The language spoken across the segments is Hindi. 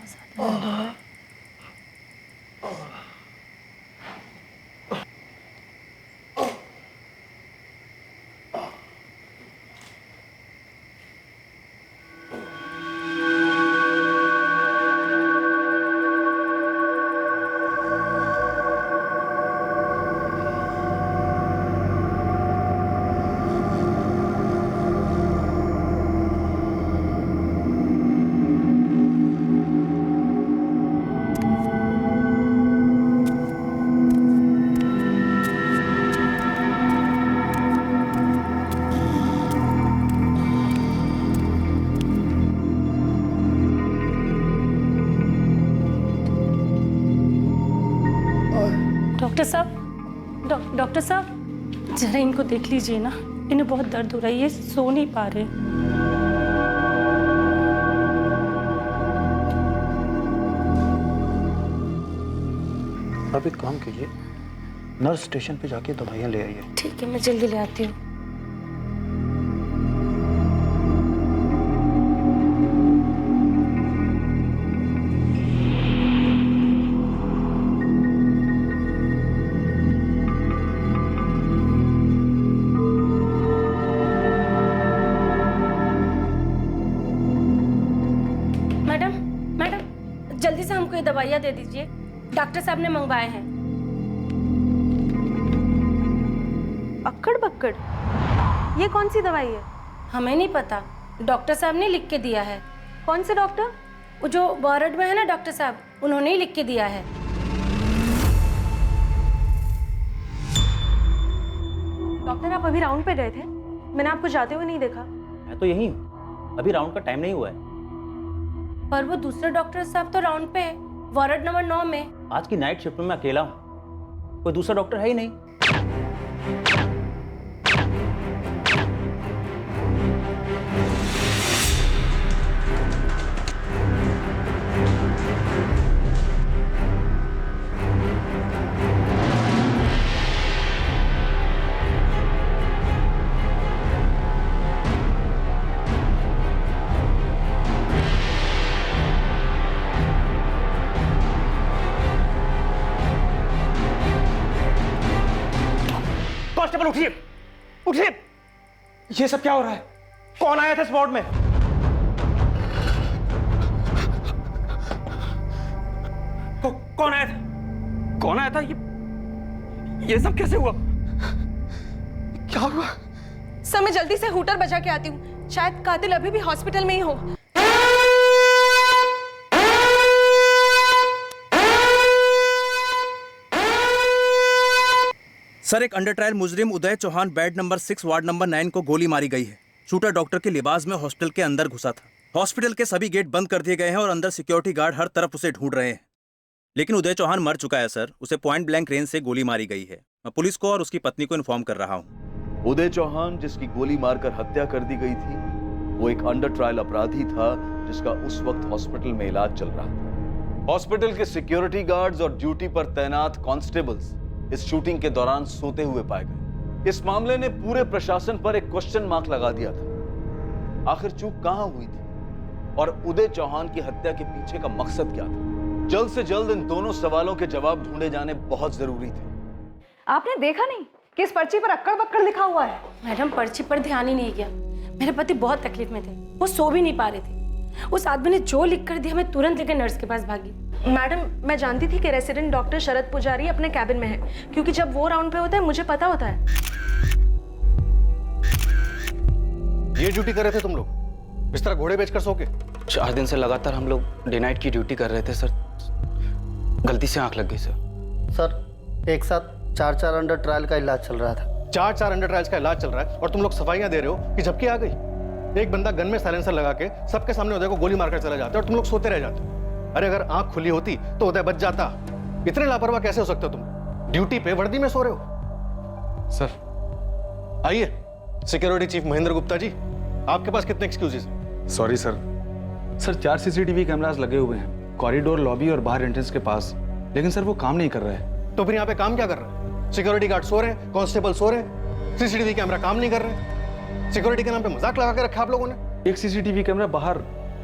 ज़्यादा दर्द हो रहा है। डॉक्टर साहब जरा इनको देख लीजिए ना, इन्हें बहुत दर्द हो रहा है, ये सो नहीं पा रहे। आप एक काम कीजिए, नर्स स्टेशन पे जाके दवाइयाँ ले आइए। ठीक है, मैं जल्दी ले आती हूँ। जल्दी से हमको ये दवाइयाँ दे दीजिए, डॉक्टर साहब ने मंगवाए हैं। अक्कड़ बक्कड़, ये कौन सी दवाई है? हमें नहीं पता, डॉक्टर साहब ने लिख के दिया है। कौन से डॉक्टर? वो जो वार्ड में है ना डॉक्टर साहब, उन्होंने ही लिख के दिया है। डॉक्टर आप अभी राउंड पे गए थे, मैंने आपको जाते हुए नहीं देखा। मैं तो यही हूँ, अभी राउंड का टाइम नहीं हुआ है। पर वो दूसरे डॉक्टर साहब तो राउंड पे है, वार्ड नंबर 9 में। आज की नाइट शिफ्ट में मैं अकेला हूँ, कोई दूसरा डॉक्टर है ही नहीं। कांस्टेबल उठिए, उठिए! ये सब क्या हो रहा है? कौन आया था इस वार्ड में? कौन आया था? कौन आया था? ये सब कैसे हुआ? क्या हुआ? सर मैं जल्दी से हूटर बजा के आती हूँ, शायद कातिल अभी भी हॉस्पिटल में ही हो। सर, एक अंडर ट्रायल मुजरिम Uday Chauhan bed number 6 ward number 9 को गोली मारी गई है। शूटर डॉक्टर के लिबास में हॉस्टल के अंदर घुसा था। हॉस्पिटल के सभी गेट बंद कर दिए गए हैं और अंदर सिक्योरिटी गार्ड हर तरफ उसे ढूंढ रहे हैं। लेकिन उदय चौहान मर चुका है सर, उसे पॉइंट ब्लैंक रेंज से गोली मारी गई है। मैं पुलिस को और उसकी पत्नी को इन्फॉर्म कर रहा हूँ। उदय चौहान जिसकी गोली मारकर हत्या कर दी गई थी, वो एक अंडर ट्रायल अपराधी था जिसका उस वक्त हॉस्पिटल में इलाज चल रहा था। हॉस्पिटल के सिक्योरिटी गार्ड्स और ड्यूटी पर तैनात कांस्टेबल्स इस शूटिंग के दौरान सोते हुए पाए गए। इस मामले ने पूरे प्रशासन पर एक क्वेश्चन मार्क लगा दिया था। आखिर चूक कहां हुई थी और उदय चौहान की हत्या के पीछे का मकसद क्या था? जल्द से जल्द इन दोनों सवालों के जवाब ढूंढे जाने बहुत जरूरी थे। आपने देखा नहीं कि इस पर्ची पर अक्कड़ बक्कड़ लिखा हुआ है? मैडम पर्ची पर ध्यान ही नहीं किया, मेरे पति बहुत तकलीफ में थे, वो सो भी नहीं पा रहे थे। उस आदमी ने जो लिख कर दिया, मैं तुरंत लेकर नर्स के पास भागी। मैडम मैं जानती थी कि रेसिडेंट डॉक्टर शरद पुजारी अपने कैबिन में है, क्योंकि जब वो राउंड पे होता है मुझे पता होता है। ये ड्यूटी कर रहे थे तुम लोग, बिस्तर घोड़े बेचकर सो के? 4 दिन से लगातार हम लोग डे नाइट की ड्यूटी कर रहे थे सर, गलती से आंख लग गई सर। सर एक साथ 4 अंडर ट्रायल का इलाज चल रहा था। 4 अंडर ट्रायल्स का इलाज चल रहा है और तुम लोग सफाइयां दे रहे हो कि झपकी आ गई। एक बंदा गन में साइलेंसर लगा के सबके सामने उदय को गोली मारकर चला जाता है और तुम लोग सोते रह जाते हो। अरे अगर आंख खुली होती तो उदय बच जाता। इतने लापरवाह कैसे हो सकते हो तुम? ड्यूटी पे वर्दी में सो रहे हो। सर आइए, सिक्योरिटी चीफ महेंद्र गुप्ता जी, आपके पास कितने excuses? Sorry sir. Sir 4 CCTV cameras लगे हुए हैं कॉरिडोर, लॉबी और बाहर एंट्रेंस के पास, लेकिन सर वो काम नहीं कर रहे हैं। तो फिर यहाँ पे काम क्या कर रहे हैं? सिक्योरिटी गार्ड सो रहे हैं, कांस्टेबल सो रहे हैं, सीसीटीवी कैमरा काम नहीं कर रहे। सिक्योरिटी के नाम पे मजाक लगा के रखा आप लोगों ने। एक सीसीटीवी कैमरा बाहर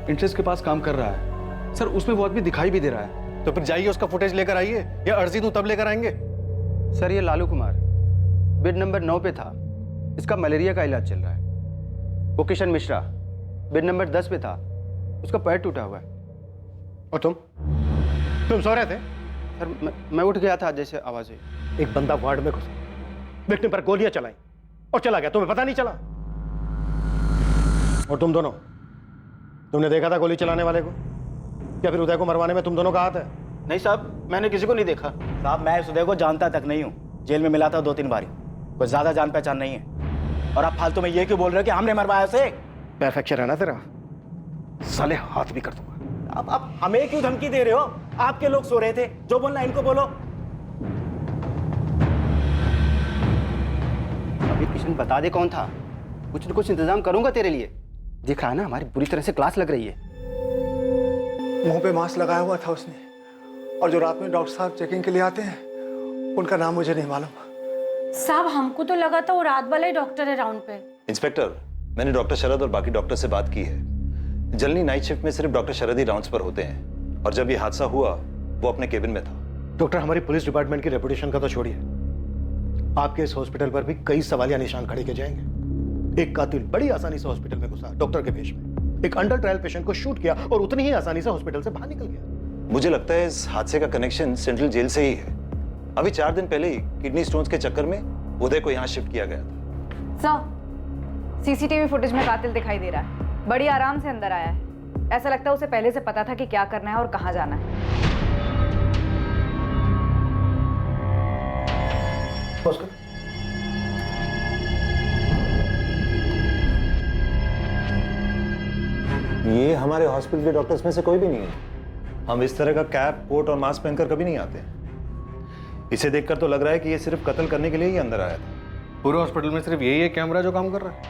एंट्रेंस के पास काम कर रहा है, सर उसमें वो आदमी दिखाई भी दे रहा है। तो फिर जाइए उसका फुटेज लेकर आइए, या अर्जी दूं तब लेकर आएंगे? सर ये लालू कुमार बेड नंबर 9 पे था, इसका मलेरिया का इलाज चल रहा है। वो किशन मिश्रा बेड नंबर 10 पे था, उसका पैर टूटा हुआ है। और तुम सो रहे थे? सर मैं उठ गया था जैसे आवाज हुई। एक बंदा वार्ड में घुसा, विक्टिम पर गोलियां चलाई और चला गया, तुम्हें पता नहीं चला? और तुम दोनों, तुमने देखा था गोली चलाने वाले को, या फिर उदय को मरवाने में तुम दोनों का हाथ है? नहीं साहब, मैंने किसी को नहीं देखा। साहब मैं इस उदय को जानता तक नहीं हूँ, जेल में मिला था 2-3 बारी, कोई ज्यादा जान पहचान नहीं है। और आप फालतू में ये क्यों बोल रहे हो कि हमने मरवाया उसे? पैर फ्रैक्चर है ना तेरा, साले हाथ भी कर दूंगा। आप हमें क्यों धमकी दे रहे हो? आपके लोग सो रहे थे, जो बोलना है इनको बोलो। अभी किशन बता दे कौन था, कुछ न कुछ इंतजाम करूंगा तेरे लिए। दिख रहा है ना हमारी बुरी तरह से क्लास लग रही है। मुंह पे मास्क लगाया हुआ था उसने, और जो रात में डॉक्टर साहब चेकिंग के लिए आते हैं उनका नाम मुझे नहीं मालूम। साहब हमको तो लगा था वो रात वाला ही डॉक्टर है राउंड पे। इंस्पेक्टर, मैंने डॉक्टर शरद और बाकी डॉक्टर से बात की है। जनरली नाइट शिफ्ट में सिर्फ डॉक्टर शरद ही राउंड्स पर होते हैं, और जब ये हादसा हुआ वो अपने केबिन में था। डॉक्टर, हमारी पुलिस डिपार्टमेंट की रेपुटेशन का तो छोड़िए, आपके इस हॉस्पिटल पर भी कई सवालिया निशान खड़े किए जाएंगे। एक कातिल बड़ी आसानी से हॉस्पिटल में घुसा डॉक्टर के भेष में, एक अंडर ट्रायल पेशेंट को शूट किया और उतनी ही आसानी से हॉस्पिटल से बाहर निकल गया। मुझे लगता है इस हादसे का कनेक्शन सेंट्रल जेल से ही है। अभी 4 दिन पहले ही किडनी स्टोन्स के चक्कर में उदय को यहाँ शिफ्ट किया गया था। सर सीसीटीवी फुटेज में कातिल दिखाई दे रहा है, बड़ी आराम से अंदर आया है। ऐसा लगता है उसे पहले से पता था कि क्या करना है और कहाँ जाना है। ये हमारे हॉस्पिटल के डॉक्टर्स में से कोई भी नहीं है। हम इस तरह का कैप, कोट और मास्क पहनकर कभी नहीं आते। इसे देखकर तो लग रहा है कि ये सिर्फ कत्ल करने के लिए ही अंदर आया था। पूरे हॉस्पिटल में सिर्फ यही है कैमरा जो काम कर रहा है?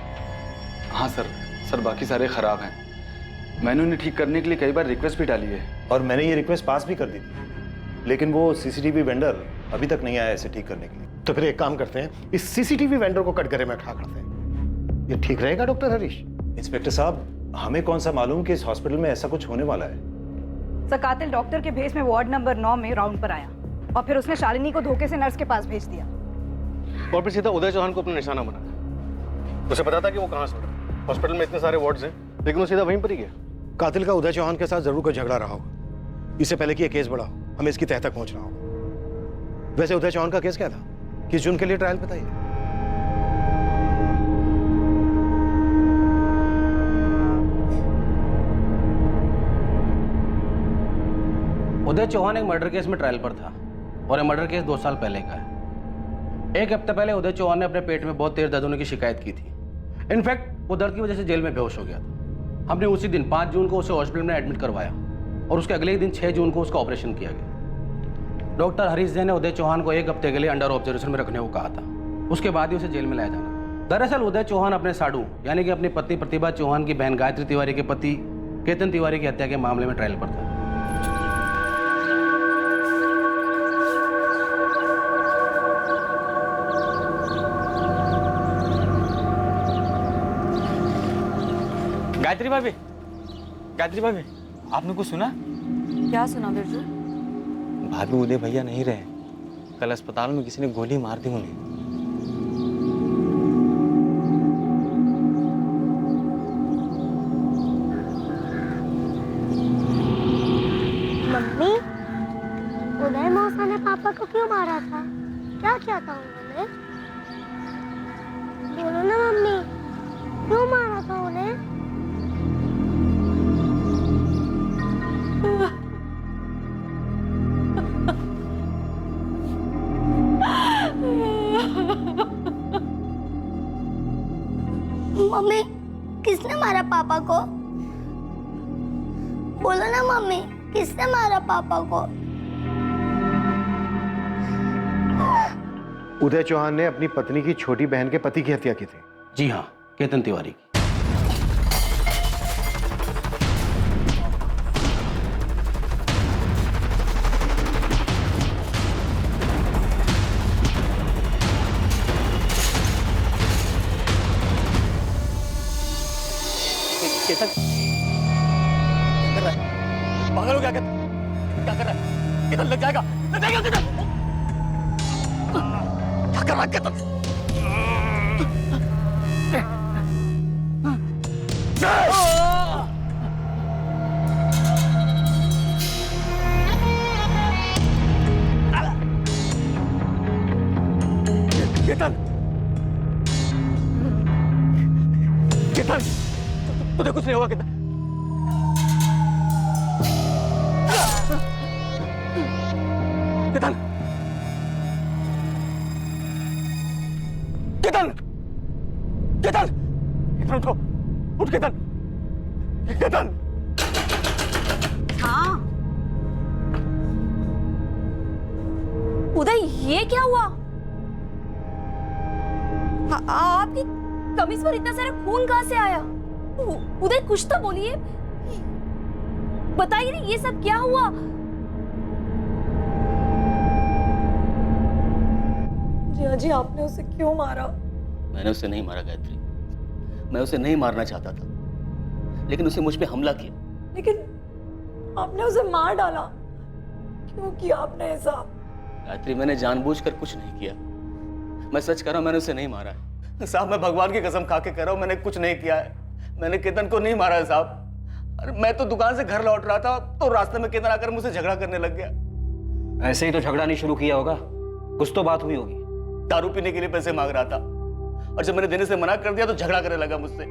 हाँ सर बाकी सारे खराब हैं। मैंने उन्हें ठीक करने के लिए कई बार रिक्वेस्ट भी डाली है, और मैंने ये रिक्वेस्ट पास भी कर दी थी, लेकिन वो सीसीटीवी वेंडर अभी तक नहीं आया इसे ठीक करने के लिए। तो फिर एक काम करते हैं, इस सीसीटीवी वेंडर को कटघरे में खड़ा करते हैं। ये ठीक रहेगा डॉक्टर हरीश? इंस्पेक्टर साहब, हमें कौन सा मालूम कि इस हॉस्पिटल में ऐसा कुछ होने वाला है। सर कातिल डॉक्टर के भेष में वार्ड नंबर 9 में राउंड पर आया और फिर उसने शालिनी को धोखे से नर्स के पास भेज दिया, और फिर सीधा उदय चौहान को अपना निशाना बनाया। उसे पता था कि वो कहाँ से हो रहा है। हॉस्पिटल में इतने सारे वार्ड्स हैं, लेकिन वो सीधा वहीं पर ही गया। कातिल का उदय चौहान के साथ जरूर कोई झगड़ा रहा होगा। इससे पहले कि ये केस बढ़ा, हमें इसकी तह तक पहुंचना होगा। वैसे उदय चौहान का केस क्या था? किस जुर्म के लिए ट्रायल बताइए। उदय चौहान एक मर्डर केस में ट्रायल पर था, और ये मर्डर केस 2 साल पहले का है। 1 हफ्ते पहले उदय चौहान ने अपने पेट में बहुत तेज दर्द होने की शिकायत की थी। इनफैक्ट वो दर्द की वजह से जेल में बेहोश हो गया था। हमने उसी दिन 5 जून को उसे हॉस्पिटल में एडमिट करवाया, और उसके अगले ही दिन 6 जून को उसका ऑपरेशन किया गया। डॉक्टर हरीश जैन ने उदय चौहान को 1 हफ्ते के लिए अंडर ऑब्जर्वेशन में रखने को कहा था। उसके बाद ही उसे जेल में लाया जाना। दरअसल उदय चौहान अपने साडू यानी कि अपनी पत्नी प्रतिभा चौहान की बहन गायत्री तिवारी के पति केतन तिवारी की हत्या के मामले में ट्रायल पर था। गायत्री भाभी, आपने कुछ सुना? क्या सुना बिरजू? भाभी उदय भैया नहीं रहे, कल अस्पताल में किसी ने गोली मार दी उन्हें। मम्मी, उदय मौसा ने पापा को क्यों मारा था? क्या किया था उन्होंने? बोलो ना मम्मी, क्यों मारा था उन्हें? मम्मी, किसने मारा पापा को? बोलो ना मम्मी, किसने मारा पापा को? उदय चौहान ने अपनी पत्नी की छोटी बहन के पति की हत्या की थी। जी हाँ, केतन तिवारी की। पागल हो केतन, तुझे कुछ नहीं होगा केतन। केतन, केतन, केतन, केतन उठो, उठ केतन, केतन। हाँ उदय, ये क्या हुआ? आपकी कमीज पर इतना सारा खून कहाँ से आया? उदय कुछ तो बोलिए, बताइए ये सब क्या हुआ? जिया जी, आपने उसे क्यों मारा? मैंने उसे नहीं मारा गायत्री, मैं उसे नहीं मारना चाहता था, लेकिन उसने मुझ पे हमला किया। लेकिन आपने उसे मार डाला, क्यों किया आपने ऐसा? गायत्री, मैंने जानबूझकर कुछ नहीं किया, मैं सच कह रहा हूं, मैंने उसे नहीं मारा है। साहब, मैं भगवान की कसम खा के कह रहा हूं, मैंने कुछ नहीं किया है। मैंने केतन को नहीं मारा है साहब। अरे मैं तो दुकान से घर लौट रहा था, तो रास्ते में केतन आकर मुझसे झगड़ा करने लग गया। ऐसे ही तो झगड़ा नहीं शुरू किया होगा, कुछ तो बात हुई होगी। दारू पीने के लिए पैसे मांग रहा था, और जब मैंने देने से मना कर दिया तो झगड़ा करने लगा मुझसे।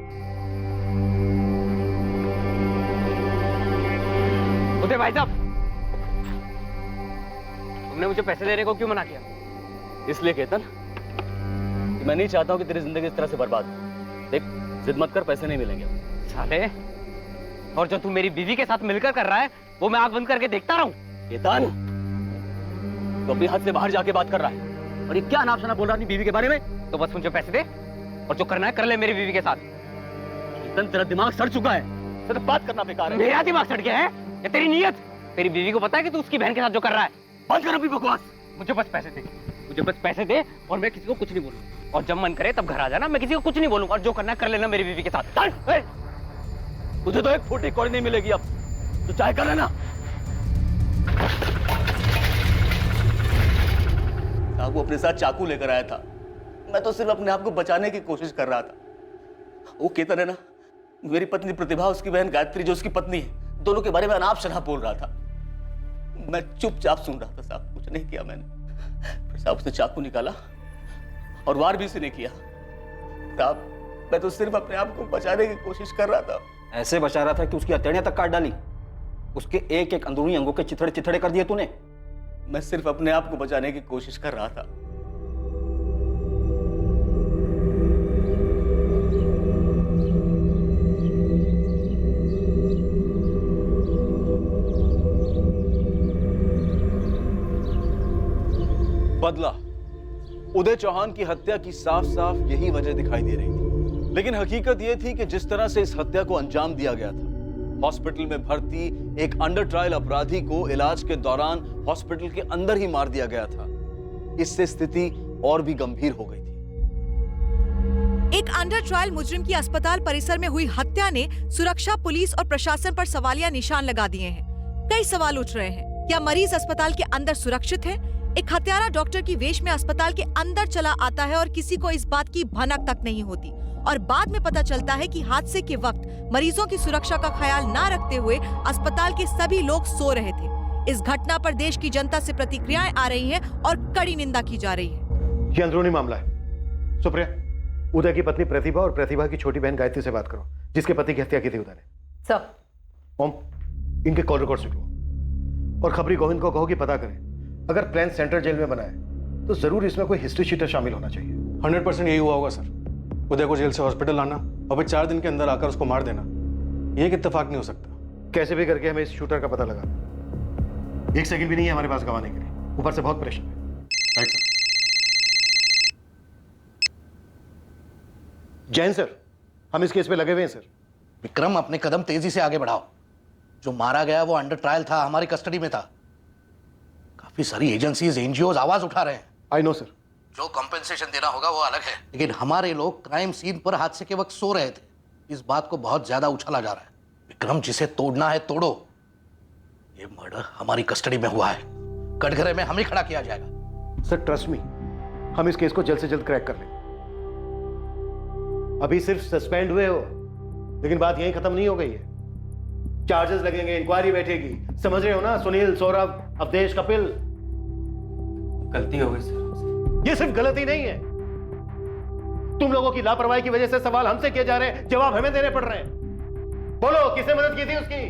उदय भाई साहब, तुमने मुझे पैसे देने को क्यों मना किया? इसलिए केतन कि मैं नहीं चाहता हूं कि तेरी जिंदगी इस तरह से बर्बाद हो। देख, जिद मत कर, पैसे नहीं मिलेंगे। साले, और जो तू मेरी बीवी के साथ मिलकर कर रहा है वो मैं आंख बंद करके देखता रहूं? केतन, तो अपनी हद से बाहर जाके बात कर रहा है, और ये क्या नाम बोल रहा है बीवी के बारे में? तो बस मुझे पैसे दे और जो करना है कर ले मेरी बीवी के साथ। केतन, तेरा दिमाग सड़ चुका है, तो बात करना बेकार है। मेरा दिमाग सड़ गया है या तेरी नीयत? तेरी बीवी को पता है कि तू उसकी बहन के साथ जो कर रहा है? बंद कर अपनी बकवास। मुझे बस पैसे दे, मुझे बस पैसे दे, और मैं किसी को कुछ नहीं बोलूंगा। और जब मन करे तब घर आ जाना, मैं किसी को कुछ नहीं बोलूंगा, और जो करना है कर लेना मेरी बीवी के साथ। तुझे तो एक फुटी कौड़ी नहीं मिलेगी अब, तो चाहे कर लेना। साहब, वो अपने साथ चाकू लेकर आया था, मैं तो सिर्फ अपने आप को बचाने की कोशिश कर रहा था। वो केतन है ना, मेरी पत्नी प्रतिभा, उसकी बहन गायत्री जो उसकी पत्नी है, दोनों के बारे में अनाप शनाप बोल रहा था। मैं चुपचाप सुन रहा था साहब, कुछ नहीं किया मैंने। फिर साहब उसने चाकू निकाला और वार भी उसने किया। साहब, मैं तो सिर्फ अपने आप को बचाने की कोशिश कर रहा था। ऐसे बचा रहा था कि उसकी हथेलियां तक काट डाली, उसके एक एक अंदरूनी अंगों के चिथड़े चिथड़े कर दिए तूने। मैं सिर्फ अपने आप को बचाने की कोशिश कर रहा था। बदला, उदय चौहान की हत्या की साफ साफ यही वजह दिखाई दे रही थी, लेकिन हकीकत यह थी कि जिस तरह से इस हत्या को अंजाम दिया गया था, हॉस्पिटल में भर्ती एक अंडर ट्रायल अपराधी को इलाज के दौरान हॉस्पिटल के अंदर ही मार दिया गया था। इससे स्थिति और भी गंभीर हो गई थी। एक अंडर ट्रायल मुजरिम की अस्पताल परिसर में हुई हत्या ने सुरक्षा, पुलिस और प्रशासन पर सवालिया निशान लगा दिए हैं। कई सवाल उठ रहे हैं, क्या मरीज अस्पताल के अंदर सुरक्षित है? एक हत्यारा डॉक्टर की वेश में अस्पताल के अंदर चला आता है और किसी को इस बात की भनक तक नहीं होती, और बाद में पता चलता है कि हादसे के वक्त मरीजों की सुरक्षा का ख्याल न रखते हुए अस्पताल के सभी लोग सो रहे थे। इस घटना पर देश की जनता से प्रतिक्रियाएं आ रही हैं और कड़ी निंदा की जा रही है। ये अंदरूनी मामला है। सुप्रिया, उदय की पत्नी प्रतिभा और प्रतिभा की छोटी बहन गायत्री से बात करो, जिसके पति की हत्या की थी उदय ने। सर। ओम, इनके कॉल रिकॉर्ड लिखो और खबरी गोविंद को कहो कि पता करें, अगर प्लान सेंट्रल जेल में बना है तो जरूर इसमें कोई हिस्ट्री शीटर शामिल होना चाहिए। 100% यही हुआ होगा सर। उदय को जेल से हॉस्पिटल लाना और फिर 4 दिन के अंदर आकर उसको मार देना, ये एक इत्तेफाक नहीं हो सकता। कैसे भी करके हमें इस शूटर का पता लगा। 1 सेकंड भी नहीं है हमारे पास गंवाने के लिए, ऊपर से बहुत प्रेशर है। Right sir. जैन सर, हम इस केस पे लगे हुए हैं सर। विक्रम, अपने कदम तेजी से आगे बढ़ाओ। जो मारा गया वो अंडर ट्रायल था, हमारी कस्टडी में था। काफी सारी एजेंसीज, एनजीओ आवाज उठा रहे हैं। I know sir. जो कंपेंसेशन देना होगा वो अलग है, लेकिन हमारे लोग क्राइम सीन पर हादसे के वक्त सो रहे थे। इस बात को बहुत ज्यादा उछाला जा रहा है। विक्रम, जिसे तोड़ना है तोड़ो। ये मर्डर हमारी कस्टडी में हुआ है, कटघरे में हमें खड़ा किया जाएगा। सर ट्रस्ट मी, हम इस केस को जल्द से जल्द क्रैक कर लेंगे। अभी सिर्फ सस्पेंड हुए हो, लेकिन बात यहीं खत्म नहीं हो गई है। चार्जेस लगेंगे, इंक्वायरी बैठेगी, समझ रहे हो ना? सुनील, सौरभ, अवधेश, कपिल। गलती हो गई सर। ये सिर्फ गलती नहीं है, तुम लोगों की लापरवाही की वजह से सवाल हमसे किए जा रहे हैं, जवाब हमें देने पड़ रहे हैं। बोलो, किसने मदद की थी उसकी?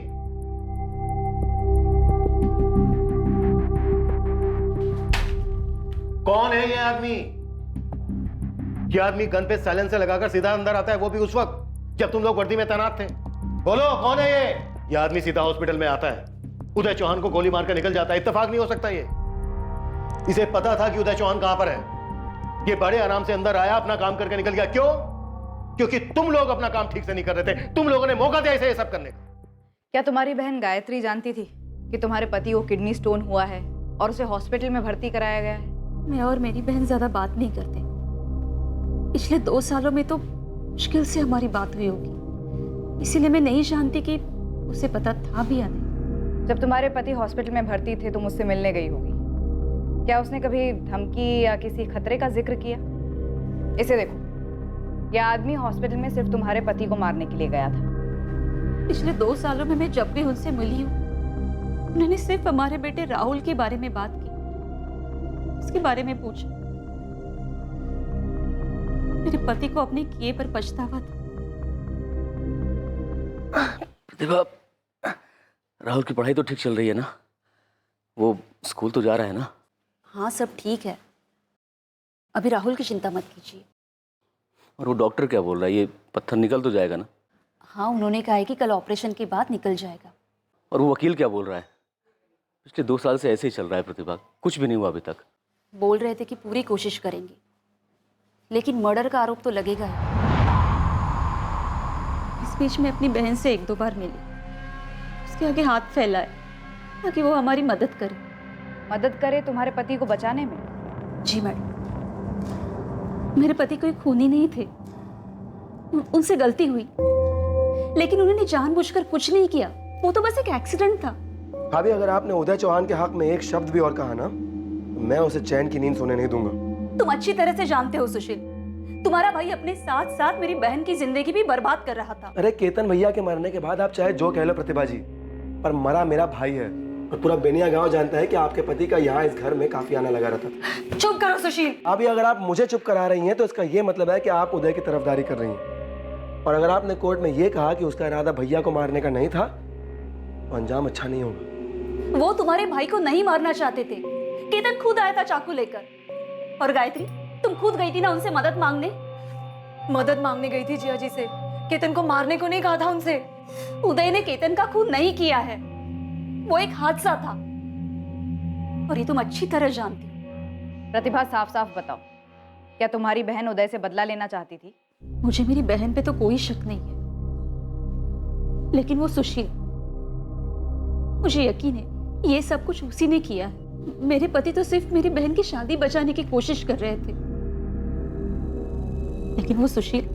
कौन है ये आदमी? ये आदमी गन पे साइलेंसर लगाकर सीधा अंदर आता है, वो भी उस वक्त जब तुम लोग वर्दी में तैनात थे। बोलो, कौन है ये? ये आदमी सीधा हॉस्पिटल में आता है, उदय चौहान को गोली मारकर निकल जाता है। इत्तेफाक नहीं हो सकता ये। इसे पता था कि उदय चौहान कहां पर है। ये बड़े आराम से अंदर आया, अपना काम करके निकल गया। क्यों? क्योंकि तुम लोग अपना काम ठीक से नहीं कर रहे थे। तुम लोगों ने मौका दिया इसे ये सब करने का। क्या तुम्हारी बहन गायत्री जानती थी कि तुम्हारे पति को किडनी स्टोन हुआ है और उसे हॉस्पिटल में भर्ती कराया गया है? मैं और मेरी बहन ज्यादा बात नहीं करते। पिछले 2 सालों में तो मुश्किल से हमारी बात हुई होगी, इसीलिए मैं नहीं जानती कि उसे पता था भी या नहीं। जब तुम्हारे पति हॉस्पिटल में भर्ती थे तो मुझसे मिलने गई होगी। क्या उसने कभी धमकी या किसी खतरे का जिक्र किया? इसे देखो, यह आदमी हॉस्पिटल में सिर्फ तुम्हारे पति को मारने के लिए गया था। पिछले 2 सालों में मैं जब भी उनसे मिली हूँ, उन्होंने सिर्फ हमारे बेटे राहुल के बारे में बात की, उसके बारे में पूछा। मेरे पति को अपने किए पर पछतावा था। प्रतिभा, राहुल की पढ़ाई तो ठीक चल रही है ना? वो स्कूल तो जा रहा है ना? हाँ, सब ठीक है। अभी राहुल की चिंता मत कीजिए। और वो डॉक्टर क्या बोल रहा है? ये पत्थर निकल तो जाएगा ना? हाँ, उन्होंने कहा है कि कल ऑपरेशन के बाद निकल जाएगा। और वो वकील क्या बोल रहा है? पिछले 2 साल से ऐसे ही चल रहा है प्रतिभा, कुछ भी नहीं हुआ अभी तक। बोल रहे थे कि पूरी कोशिश करेंगे, लेकिन मर्डर का आरोप तो लगेगा ही। इस बीच में अपनी बहन से 1-2 बार मिली, उसके आगे हाथ फैलाए ताकि वो हमारी मदद करे। मदद करे तुम्हारे पति को बचाने में? जी मैडम, मेरे पति कोई खूनी नहीं थे, उनसे गलती हुई, लेकिन उन्होंने जानबूझकर कुछ नहीं किया। वो तो बस एक एक्सीडेंट था। भाभी, अगर आपने उदय चौहान के हक में एक शब्द भी और कहा ना, तो मैं उसे चैन की नींद सोने नहीं दूंगा। तुम अच्छी तरह से जानते हो सुशील, तुम्हारा भाई अपने साथ साथ मेरी बहन की जिंदगी भी बर्बाद कर रहा था। अरे केतन भैया के मरने के बाद आप चाहे जो कह लो प्रतिभा जी, पर मरा मेरा भाई है। और पूरा बेनिया गांव जानता है कि आपके पति का यहाँ इस घर में काफी आना लगा रहता था। चुप करो सुशील। अभी अगर आप मुझे चुप करा रही हैं तो इसका ये मतलब है कि आप उदय की तरफदारी कर रही हैं। और अगर आपने कोर्ट में ये कहा कि उसका इरादा भैया को मारने का नहीं था, तो अंजाम अच्छा नहीं होगा। वो तुम्हारे भाई को नहीं मारना चाहते थे। केतन खुद आया था चाकू लेकर। और गायत्री, तुम खुद गई थी ना उनसे मदद मांगने? मदद मांगने गई थी जिया जी से, केतन को मारने को नहीं कहा था उनसे। उदय ने केतन का खून नहीं किया है, वो एक हादसा था, और ये तुम अच्छी तरह जानती हो। प्रतिभा, साफ साफ बताओ, क्या तुम्हारी बहन उदय से बदला लेना चाहती थी? मुझे मेरी बहन पे तो कोई शक नहीं है, लेकिन वो सुशील, मुझे यकीन है ये सब कुछ उसी ने किया है। मेरे पति तो सिर्फ मेरी बहन की शादी बचाने की कोशिश कर रहे थे, लेकिन वो सुशील,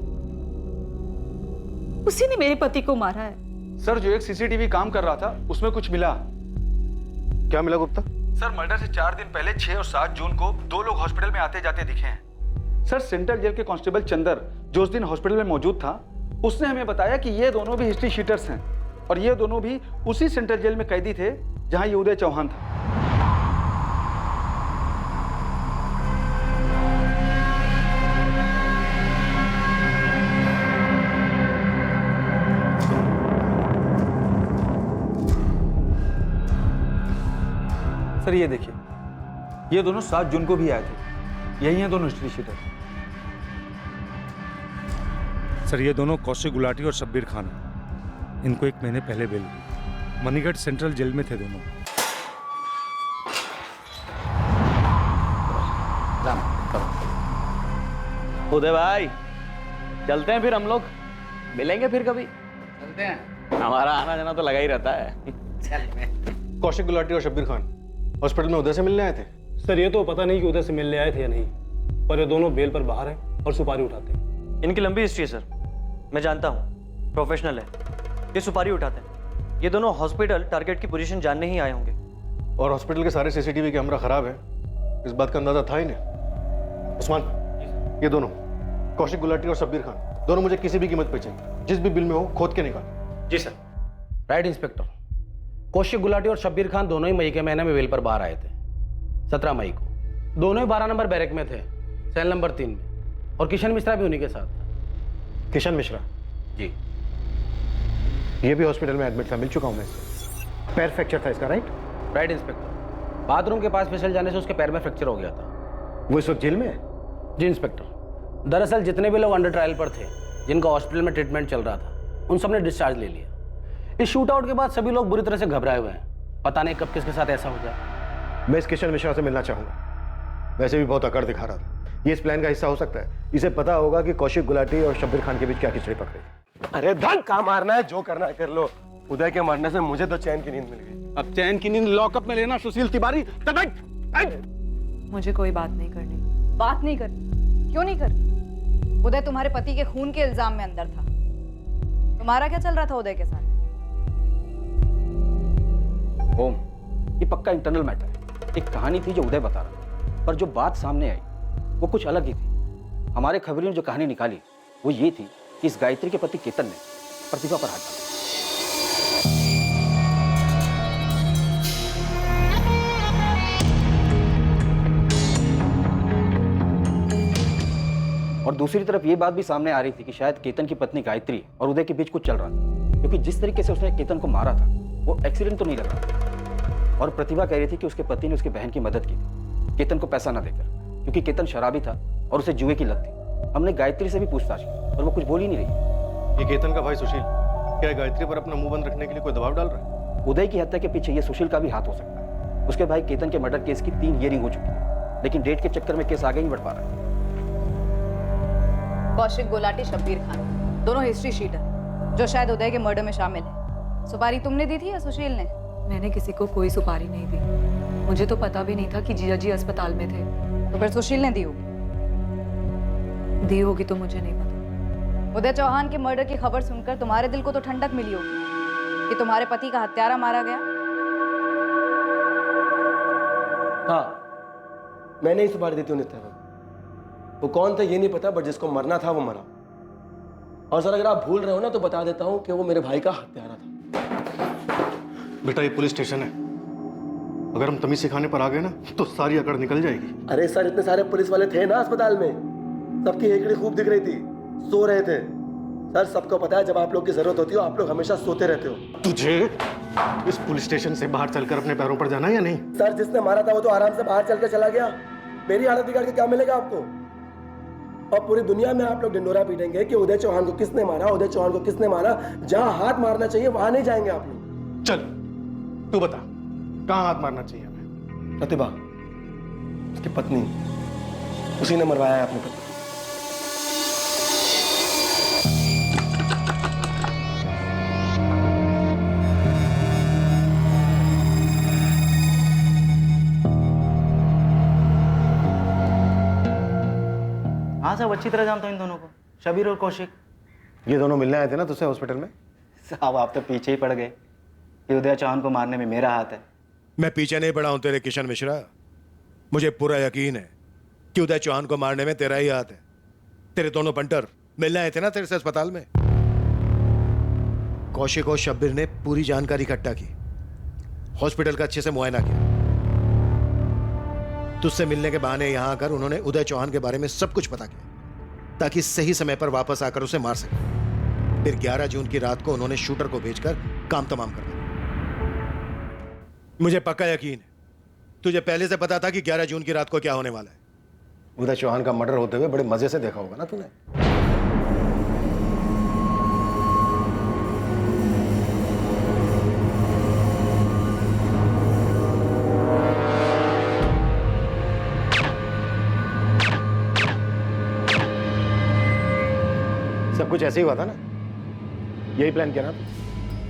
उसी ने मेरे पति को मारा है। सर, जो एक सीसीटीवी काम कर रहा था उसमें कुछ मिला। क्या मिला गुप्ता? सर, मर्डर से 4 दिन पहले 6 और 7 जून को 2 लोग हॉस्पिटल में आते जाते दिखे हैं। सर, सेंट्रल जेल के कांस्टेबल चंदर, जो उस दिन हॉस्पिटल में मौजूद था, उसने हमें बताया कि ये दोनों भी हिस्ट्री शीटर्स हैं और ये दोनों भी उसी सेंट्रल जेल में कैदी थे जहां ये उदय चौहान था। सर, ये देखिए, ये दोनों 7 जून को भी आए थे। यही हैं दोनों हिस्ट्री शीटर। सर, ये दोनों कौशिक गुलाटी और शब्बीर खान हैं। इनको 1 महीने पहले बेल हुई। मणिगढ़ सेंट्रल जेल में थे दोनों। उदय भाई, चलते हैं फिर हम लोग, मिलेंगे फिर कभी। चलते हैं, हमारा आना जाना तो लगा ही रहता है। कौशिक गुलाटी और शब्बीर खान हॉस्पिटल में उदय से मिलने आए थे। सर, ये तो पता नहीं कि उदय से मिलने आए थे या नहीं, पर ये दोनों बेल पर बाहर हैं और सुपारी उठाते हैं। इनकी लंबी हिस्ट्री है सर, मैं जानता हूँ, प्रोफेशनल है। ये सुपारी उठाते हैं। ये दोनों हॉस्पिटल टारगेट की पोजीशन जानने ही आए होंगे। और हॉस्पिटल के सारे सीसीटीवी कैमरा खराब है, इस बात का अंदाजा था ही नहीं। उस्मान, ये दोनों कौशिक गुलाटी और शब्बीर खान, दोनों मुझे किसी भी कीमत पे चाहिए। जिस भी बिल में हो खोद के निकाल। जी sir. Right inspector. Kaushik Gulati और शब्बीर खान दोनों ही मई के महीने में बेल पर बाहर आए थे, 17 मई को। दोनों ही 12 नंबर बैरक में थे, सेल नंबर 3 में। और किशन मिश्रा भी उन्हीं के साथ था। किशन मिश्रा? जी। ये भी हॉस्पिटल में एडमिट था, मिल चुका हूं मैं इससे। पैर फ्रैक्चर था इसका, राइट? Right inspector. बाथरूम के पास फिसल जाने से उसके पैर में फ्रैक्चर हो गया था। वो इस वक्त जेल में है? जी इंस्पेक्टर। दरअसल जितने भी लोग अंडर ट्रायल पर थे, जिनका हॉस्पिटल में ट्रीटमेंट चल रहा था, उन सब ने डिस्चार्ज ले लिया। इस शूट आउट के बाद सभी लोग बुरी तरह से घबराए हुए हैं। पता नहीं कब किसके साथ ऐसा हो जाए। मैं इस किशन मिश्रा से मिलना चाहूंगा। वैसे भी बहुत अकड़ दिखा रहा था। ये इस प्लान का हिस्सा हो सकता है। इसे पता होगा कि कौशिक गुलाटी और शब्बीर खान के बीच क्या खिचड़ी पक रही। अरे धक्का मारना है, जो करना है कर लो। उदय के मरने से मुझे तो चैन की नींद मिल गई। अब चैन की नींद लॉकअप में लेना सुशील तिवारी। मुझे कोई बात नहीं करनी। बात नहीं करनी? क्यों नहीं करनी? उदय तुम्हारे पति के खून के इल्जाम में अंदर था। तुम्हारा क्या चल रहा था उदय के साथ? ओम, ये पक्का इंटरनल मैटर है। एक कहानी थी जो उदय बता रहा था, पर जो बात सामने आई वो कुछ अलग ही थी। हमारे खबरियों ने जो कहानी निकाली वो ये थी कि इस गायत्री के पति केतन ने प्रतिभा पर हाथ डाला। और दूसरी तरफ ये बात भी सामने आ रही थी कि शायद केतन की पत्नी गायत्री और उदय के बीच कुछ चल रहा था, क्योंकि जिस तरीके से उसने केतन को मारा था वो एक्सीडेंट तो नहीं लग रहा था। और प्रतिभा कह रही थी कि उसके पति ने उसकी बहन की मदद की थी केतन को पैसा ना देकर, क्योंकि केतन शराबी था और उसे जुए की लत थी। हमने गायत्री से भी पूछताछ की और वो कुछ बोल ही नहीं रही। ये केतन का भाई सुशील क्या गायत्री पर अपना मुंह बंद रखने के लिए कोई दबाव डाल रहा है? उदय की हत्या के पीछे ये सुशील का भी हाथ हो सकता है। उसके भाई केतन के मर्डर केस की 3 हियरिंग हो चुकी है, लेकिन डेट के चक्कर में केस आगे नहीं बढ़ पा रहा है। कौशिक गुलाटी, शब्बीर खान, दोनों हिस्ट्री शीटर जो शायद उदय के मर्डर में शामिल है। सुपारी तुमने दी थी या सुशील ने? मैंने किसी को कोई सुपारी नहीं दी। मुझे तो पता भी नहीं था कि जीजा जी अस्पताल में थे। तो फिर सुशील ने दी होगी। दी होगी तो मुझे नहीं पता। उदय चौहान के मर्डर की खबर सुनकर तुम्हारे दिल को तो ठंडक मिली होगी कि तुम्हारे पति का हत्यारा मारा गया। हाँ, मैंने ही सुपारी दी थी उन्हें। वो कौन था ये नहीं पता, बट जिसको मरना था वो मरा। और सर अगर आप भूल रहे हो ना तो बता देता हूं कि वो मेरे भाई का हत्यारा था। बेटा ये पुलिस स्टेशन है, अगर हम तमीज सिखाने पर आ गए ना तो सारी अकड़ निकल जाएगी। अरे सर इतने सारे पुलिस वाले थे ना अस्पताल में, सबकी हेकड़ी खूब दिख रही थी, सो रहे थे। सर सबको पता है जब आप लोग की जरूरत होती हो आप लोग हमेशा सोते रहते हो। तुझे इस पुलिस स्टेशन से बाहर चलकर अपने पैरों पर जाना है या नहीं? सर जिसने मारा था वो तो आराम से बाहर चल के चला गया। मेरी हालत बिगाड़ के क्या मिलेगा आपको? और पूरी दुनिया में आप लोग ढिंडोरा पीटेंगे कि उदय चौहान को किसने मारा, उदय चौहान को किसने मारा। जहां हाथ मारना चाहिए वहां नहीं जाएंगे आप लोग। चल तू बता कहां हाथ मारना चाहिए हमें? प्रतिभा, उसकी पत्नी, उसी ने मरवाया है अपने पति। हाँ साहब, अच्छी तरह जानता हूँ इन दोनों को, शबीर और कौशिक। ये दोनों मिलने आए थे ना तुझसे हॉस्पिटल में? साहब आप तो पीछे ही पड़ गए कि उदय चौहान को मारने में मेरा हाथ है। मैं पीछे नहीं पड़ा हूं तेरे किशन मिश्रा। मुझे पूरा यकीन है कि उदय चौहान को मारने में तेरा ही हाथ है। तेरे दोनों पंटर मिलने आए थे ना तेरे से अस्पताल में। कौशिक और शब्बीर ने पूरी जानकारी इकट्ठा की, हॉस्पिटल का अच्छे से मुआयना किया। तुझसे मिलने के बहाने यहां आकर उन्होंने उदय चौहान के बारे में सब कुछ पता किया ताकि सही समय पर वापस आकर उसे मार सके। फिर 11 जून की रात को उन्होंने शूटर को भेजकर काम तमाम कर दिया। मुझे पक्का यकीन है तुझे पहले से पता था कि 11 जून की रात को क्या होने वाला है। उदय चौहान का मर्डर होते हुए बड़े मजे से देखा होगा ना तूने। सब कुछ ऐसे ही हुआ था ना? यही प्लान किया ना?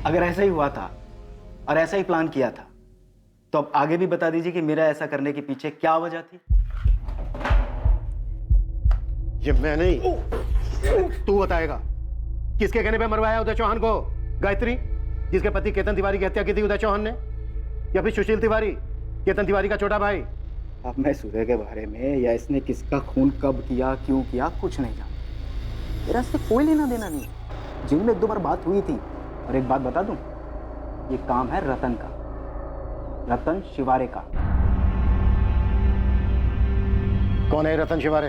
अगर ऐसा ही हुआ था और ऐसा ही प्लान किया था तो अब आगे भी बता दीजिए कि मेरा ऐसा करने के पीछे क्या वजह थी। ये मैं नहीं, तू बताएगा। किसके कहने पे मरवाया उदय चौहान को? गायत्री, जिसके पति केतन तिवारी की हत्या की थी उदय चौहान ने, या फिर सुशील तिवारी, केतन तिवारी का छोटा भाई? अब मैं सूर्य के बारे में या इसने किसका खून कब किया, क्यों किया, कुछ नहीं जानता। मेरा इससे कोई लेना देना नहीं। जिन में 1-2 बार बात हुई थी। और एक बात बता दूं, ये काम है रतन का, रतन शिवारे का। कौन है रतन शिवारे?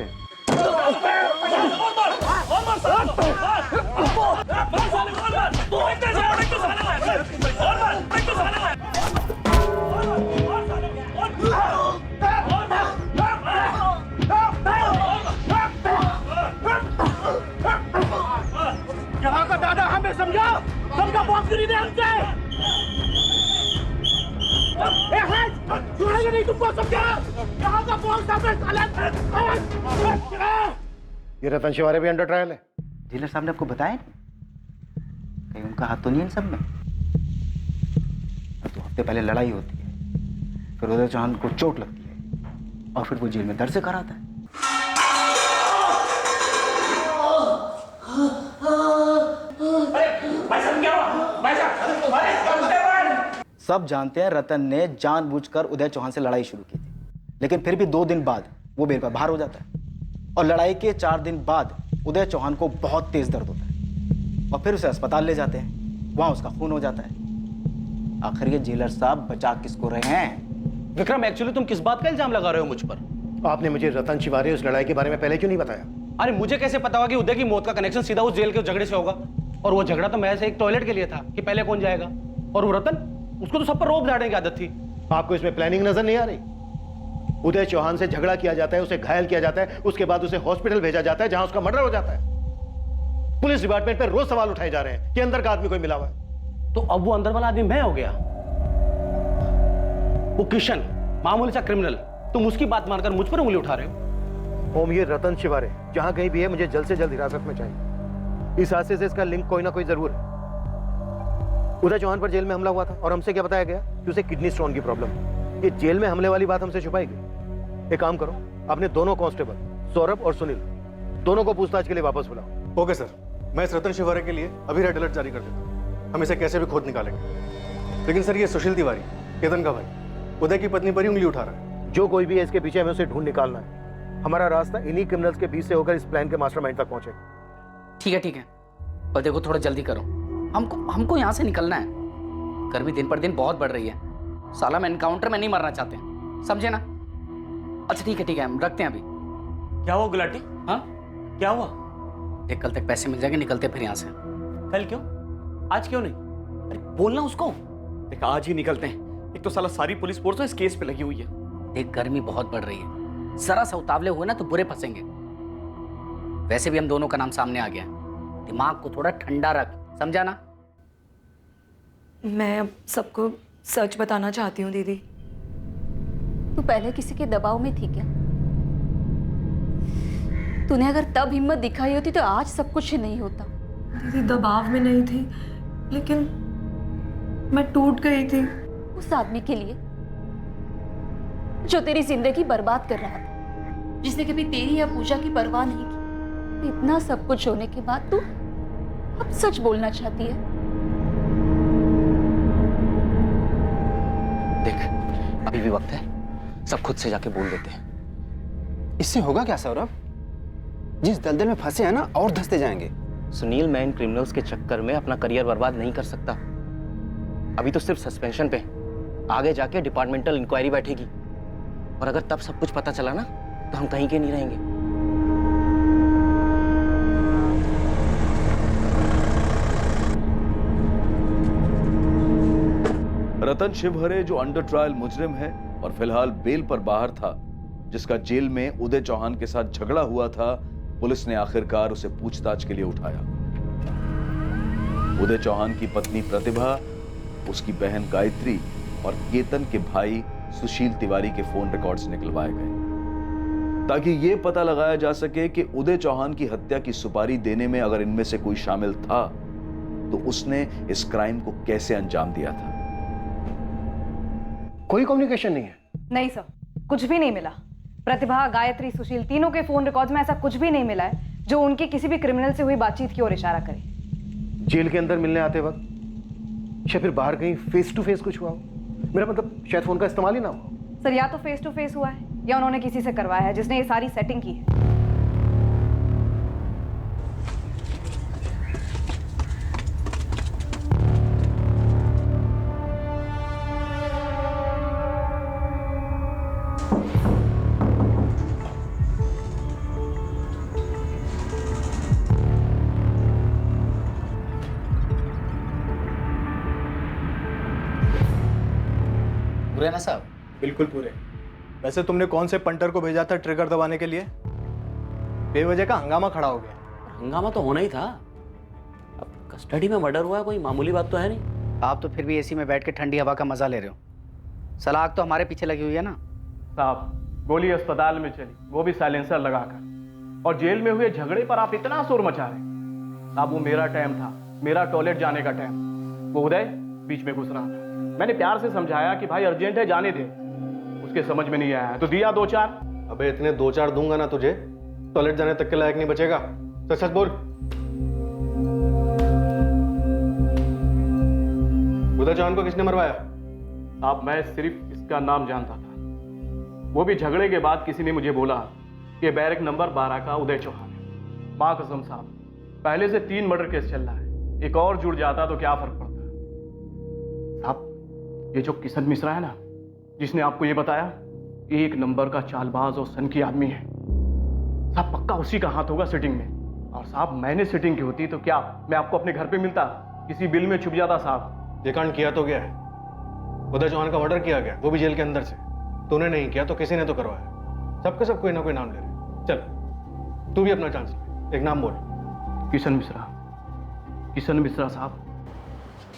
यहाँ का दादा हमें समझा, सबका बॉक्स खरीदे हमसे। छोड़ेंगे नहीं तुमको, समझा? यहाँ का बॉक्स हमें ये रतन शिवारे भी अंडर ट्रायल है। जेलर साहब ने आपको बताया नहीं? कहीं उनका हाथ तो नहीं इन सब में? 2 हफ्ते पहले लड़ाई होती है, फिर उदय चौहान को चोट लगती है और फिर वो जेल में दर्द से कराता है। सब जानते हैं रतन ने जानबूझकर उदय चौहान से लड़ाई शुरू की थी, लेकिन फिर भी 2 दिन बाद वो बेल पर बाहर हो जाता है और लड़ाई के 4 दिन बाद उदय चौहान को बहुत तेज दर्द होता है और फिर उसे अस्पताल ले जाते हैं, वहां उसका खून हो जाता है। आखिर ये जेलर साहब बचा किसको रहे हैं? विक्रम, एक्चुअली तुम किस बात का इल्जाम लगा रहे हो मुझ पर? आपने मुझे रतन शिवारे उस लड़ाई के बारे में पहले क्यों नहीं बताया? अरे मुझे कैसे पता होगा कि उदय की मौत का कनेक्शन सीधा उस जेल के झगड़े से होगा? और वो झगड़ा तो महज एक टॉयलेट के लिए था कि पहले कौन जाएगा। और वो रतन, उसको तो सब पर रोब झाड़ने की आदत थी। आपको इसमें प्लानिंग नजर नहीं आ रही? उदय चौहान से झगड़ा किया जाता है, उसे घायल किया जाता है, उसके बाद उसे हॉस्पिटल भेजा जाता है जहां उसका मर्डर हो जाता है। पुलिस डिपार्टमेंट पर रोज सवाल उठाए जा रहे हैं कि अंदर का आदमी कोई मिला हुआ है। तो अब वो अंदर वाला आदमी मैं हो गया? वो किशन, मामूली सा क्रिमिनल, तुम उसकी बात मानकर मुझ पर उंगली उठा रहे हो? ओम, ये रतन शिवारे जहां कहीं भी है, मुझे जल्द से जल्द हिरासत में चाहिए। इस हादसे से इसका लिंक कोई ना कोई जरूर है। उदय चौहान पर जेल में हमला हुआ था और हमसे क्या बताया गया कि उसे किडनी स्टोन की प्रॉब्लम है। ये जेल में हमले वाली बात हमसे छुपाएगी। एक काम करो, अपने दोनों कांस्टेबल सौरभ और सुनील दोनों को पूछताछ के लिए वापस बुलाओ। ओके सर, मैं इस रतन शिवारे के लिए अभी रेड अलर्ट जारी कर देता हूँ। हम इसे कैसे भी खोद निकालेंगे। लेकिन सर, ये सुशील तिवारी, केतन का भाई, उदय की पत्नी पर ही उंगली उठा रहा है। जो कोई भी है इसके पीछे, हमें उसे ढूंढ निकालना है। हमारा रास्ता इन्हीं क्रिमिनल्स के बीच से होकर इस प्लान के मास्टरमाइंड तक पहुंचेगा। ठीक है ठीक है, पर देखो थोड़ा जल्दी करो, हमको यहाँ से निकलना है। गर्मी दिन पर दिन बहुत बढ़ रही है। साला मैं एनकाउंटर में नहीं मरना चाहते, समझे ना? अच्छा ठीक है हम रखते हैं अभी। क्या हुआ गुलाटी? हाँ क्या हुआ? देख, कल तक पैसे मिल जाएंगे, निकलते फिर यहाँ से। कल क्यों? आज क्यों नहीं? अरे बोलना उसको। देख, आज ही निकलते हैं। एक तो साला सारी पुलिस फोर्स इस केस पे लगी हुई है। देख, गर्मी बहुत बढ़ रही है, जरा सा उतावले हुए ना तो बुरे फंसेंगे। वैसे भी हम दोनों का नाम सामने आ गया, दिमाग को थोड़ा ठंडा रख, समझा ना? मैं अब सबको सच बताना चाहती हूँ दीदी। तू पहले किसी के दबाव में थी क्या? तूने अगर तब हिम्मत दिखाई होती तो आज सब कुछ नहीं होता। दीदी, दबाव में नहीं थी, लेकिन मैं टूट गई थी उस आदमी के लिए जो तेरी जिंदगी बर्बाद कर रहा था, जिसने कभी तेरी या पूजा की परवाह नहीं की। इतना सब कुछ होने के बाद तू अब सच बोलना चाहती है? देख, अभी भी वक्त है, सब खुद से जाके बोल देते हैं। इससे होगा क्या सौरभ? जिस दलदल में फंसे हैं ना, और धंसते जाएंगे। सुनील, मैं इन क्रिमिनल्स के चक्कर में अपना करियर बर्बाद नहीं कर सकता। अभी तो सिर्फ सस्पेंशन पे, आगे जाके डिपार्टमेंटल इंक्वायरी बैठेगी और अगर तब सब कुछ पता चला ना तो हम कहीं के नहीं रहेंगे। रतन शिवहरे जो अंडर ट्रायल मुजरिम है और फिलहाल बेल पर बाहर था, जिसका जेल में उदय चौहान के साथ झगड़ा हुआ था, पुलिस ने आखिरकार उसे पूछताछ के लिए उठाया। उदय चौहान की पत्नी प्रतिभा, उसकी बहन गायत्री और केतन के भाई सुशील तिवारी के फोन रिकॉर्ड्स निकलवाए गए ताकि यह पता लगाया जा सके कि उदय चौहान की हत्या की सुपारी देने में अगर इनमें से कोई शामिल था तो उसने इस क्राइम को कैसे अंजाम दिया था। कोई कम्युनिकेशन नहीं है? नहीं सर, कुछ भी नहीं मिला। प्रतिभा, गायत्री, सुशील, तीनों के फोन रिकॉर्ड्स में ऐसा कुछ भी नहीं मिला है जो उनकी किसी भी क्रिमिनल से हुई बातचीत की ओर इशारा करे। जेल के अंदर मिलने आते वक्त या फिर बाहर कहीं फेस टू फेस कुछ हुआ हो? मेरा मतलब शायद फोन का इस्तेमाल ही ना हो। सर, या तो फेस टू फेस हुआ है या उन्होंने किसी से करवाया है जिसने ये सारी सेटिंग की है। पूरे ना साहब? बिल्कुल पूरे। वैसे तुमने कौन से पंटर को भेजा था ट्रिगर दबाने के लिए? बेवजह का हंगामा खड़ा हो गया। हंगामा तो होना ही था। अब कस्टडी में मर्डर हुआ है, कोई मामूली बात तो है नहीं। आप तो फिर भी एसी में बैठ के ठंडी हवा का मजा ले रहे हो। सलाख तो हमारे पीछे लगी हुई है ना। साहब गोली अस्पताल में चली, वो भी साइलेंसर लगाकर, और जेल में हुए झगड़े पर आप इतना शोर मचा रहे। साहब वो मेरा टाइम था, मेरा टॉयलेट जाने का टाइम। वो उदय बीच में घुस रहा था। मैंने प्यार से समझाया कि भाई अर्जेंट है, जाने दे। उसके समझ में नहीं आया तो दिया 2-4। अबे इतने 2-4 दूंगा ना तुझे, टॉयलेट जाने तक के लायक नहीं बचेगा। सच सच बोल। उदय चौहान को किसने मरवाया? आप, मैं सिर्फ इसका नाम जानता था। वो भी झगड़े के बाद किसी ने मुझे बोला कि बैरक नंबर 12 का उदय चौहान है। मां कसम साहब, पहले से 3 मर्डर केस चल रहा है, एक और जुड़ जाता तो क्या फर्क पड़ता। साहब ये जो किशन मिश्रा है ना, जिसने आपको ये बताया, 1 नंबर का चालबाज और सनकी आदमी है। साहब पक्का उसी का हाथ होगा सिटिंग में। और साहब मैंने सिटिंग की होती तो क्या मैं आपको अपने घर पे मिलता, किसी बिल में छुप जाता। साहब ये कांड किया तो गया है, उदय चौहान का मर्डर किया गया, वो भी जेल के अंदर से। तूने नहीं किया तो किसी ने तो करवाया। सबके सब कोई ना कोई नाम ले रहे। चल तू भी अपना चांस ले, एक नाम बोल। किशन मिश्रा। किशन मिश्रा साहब।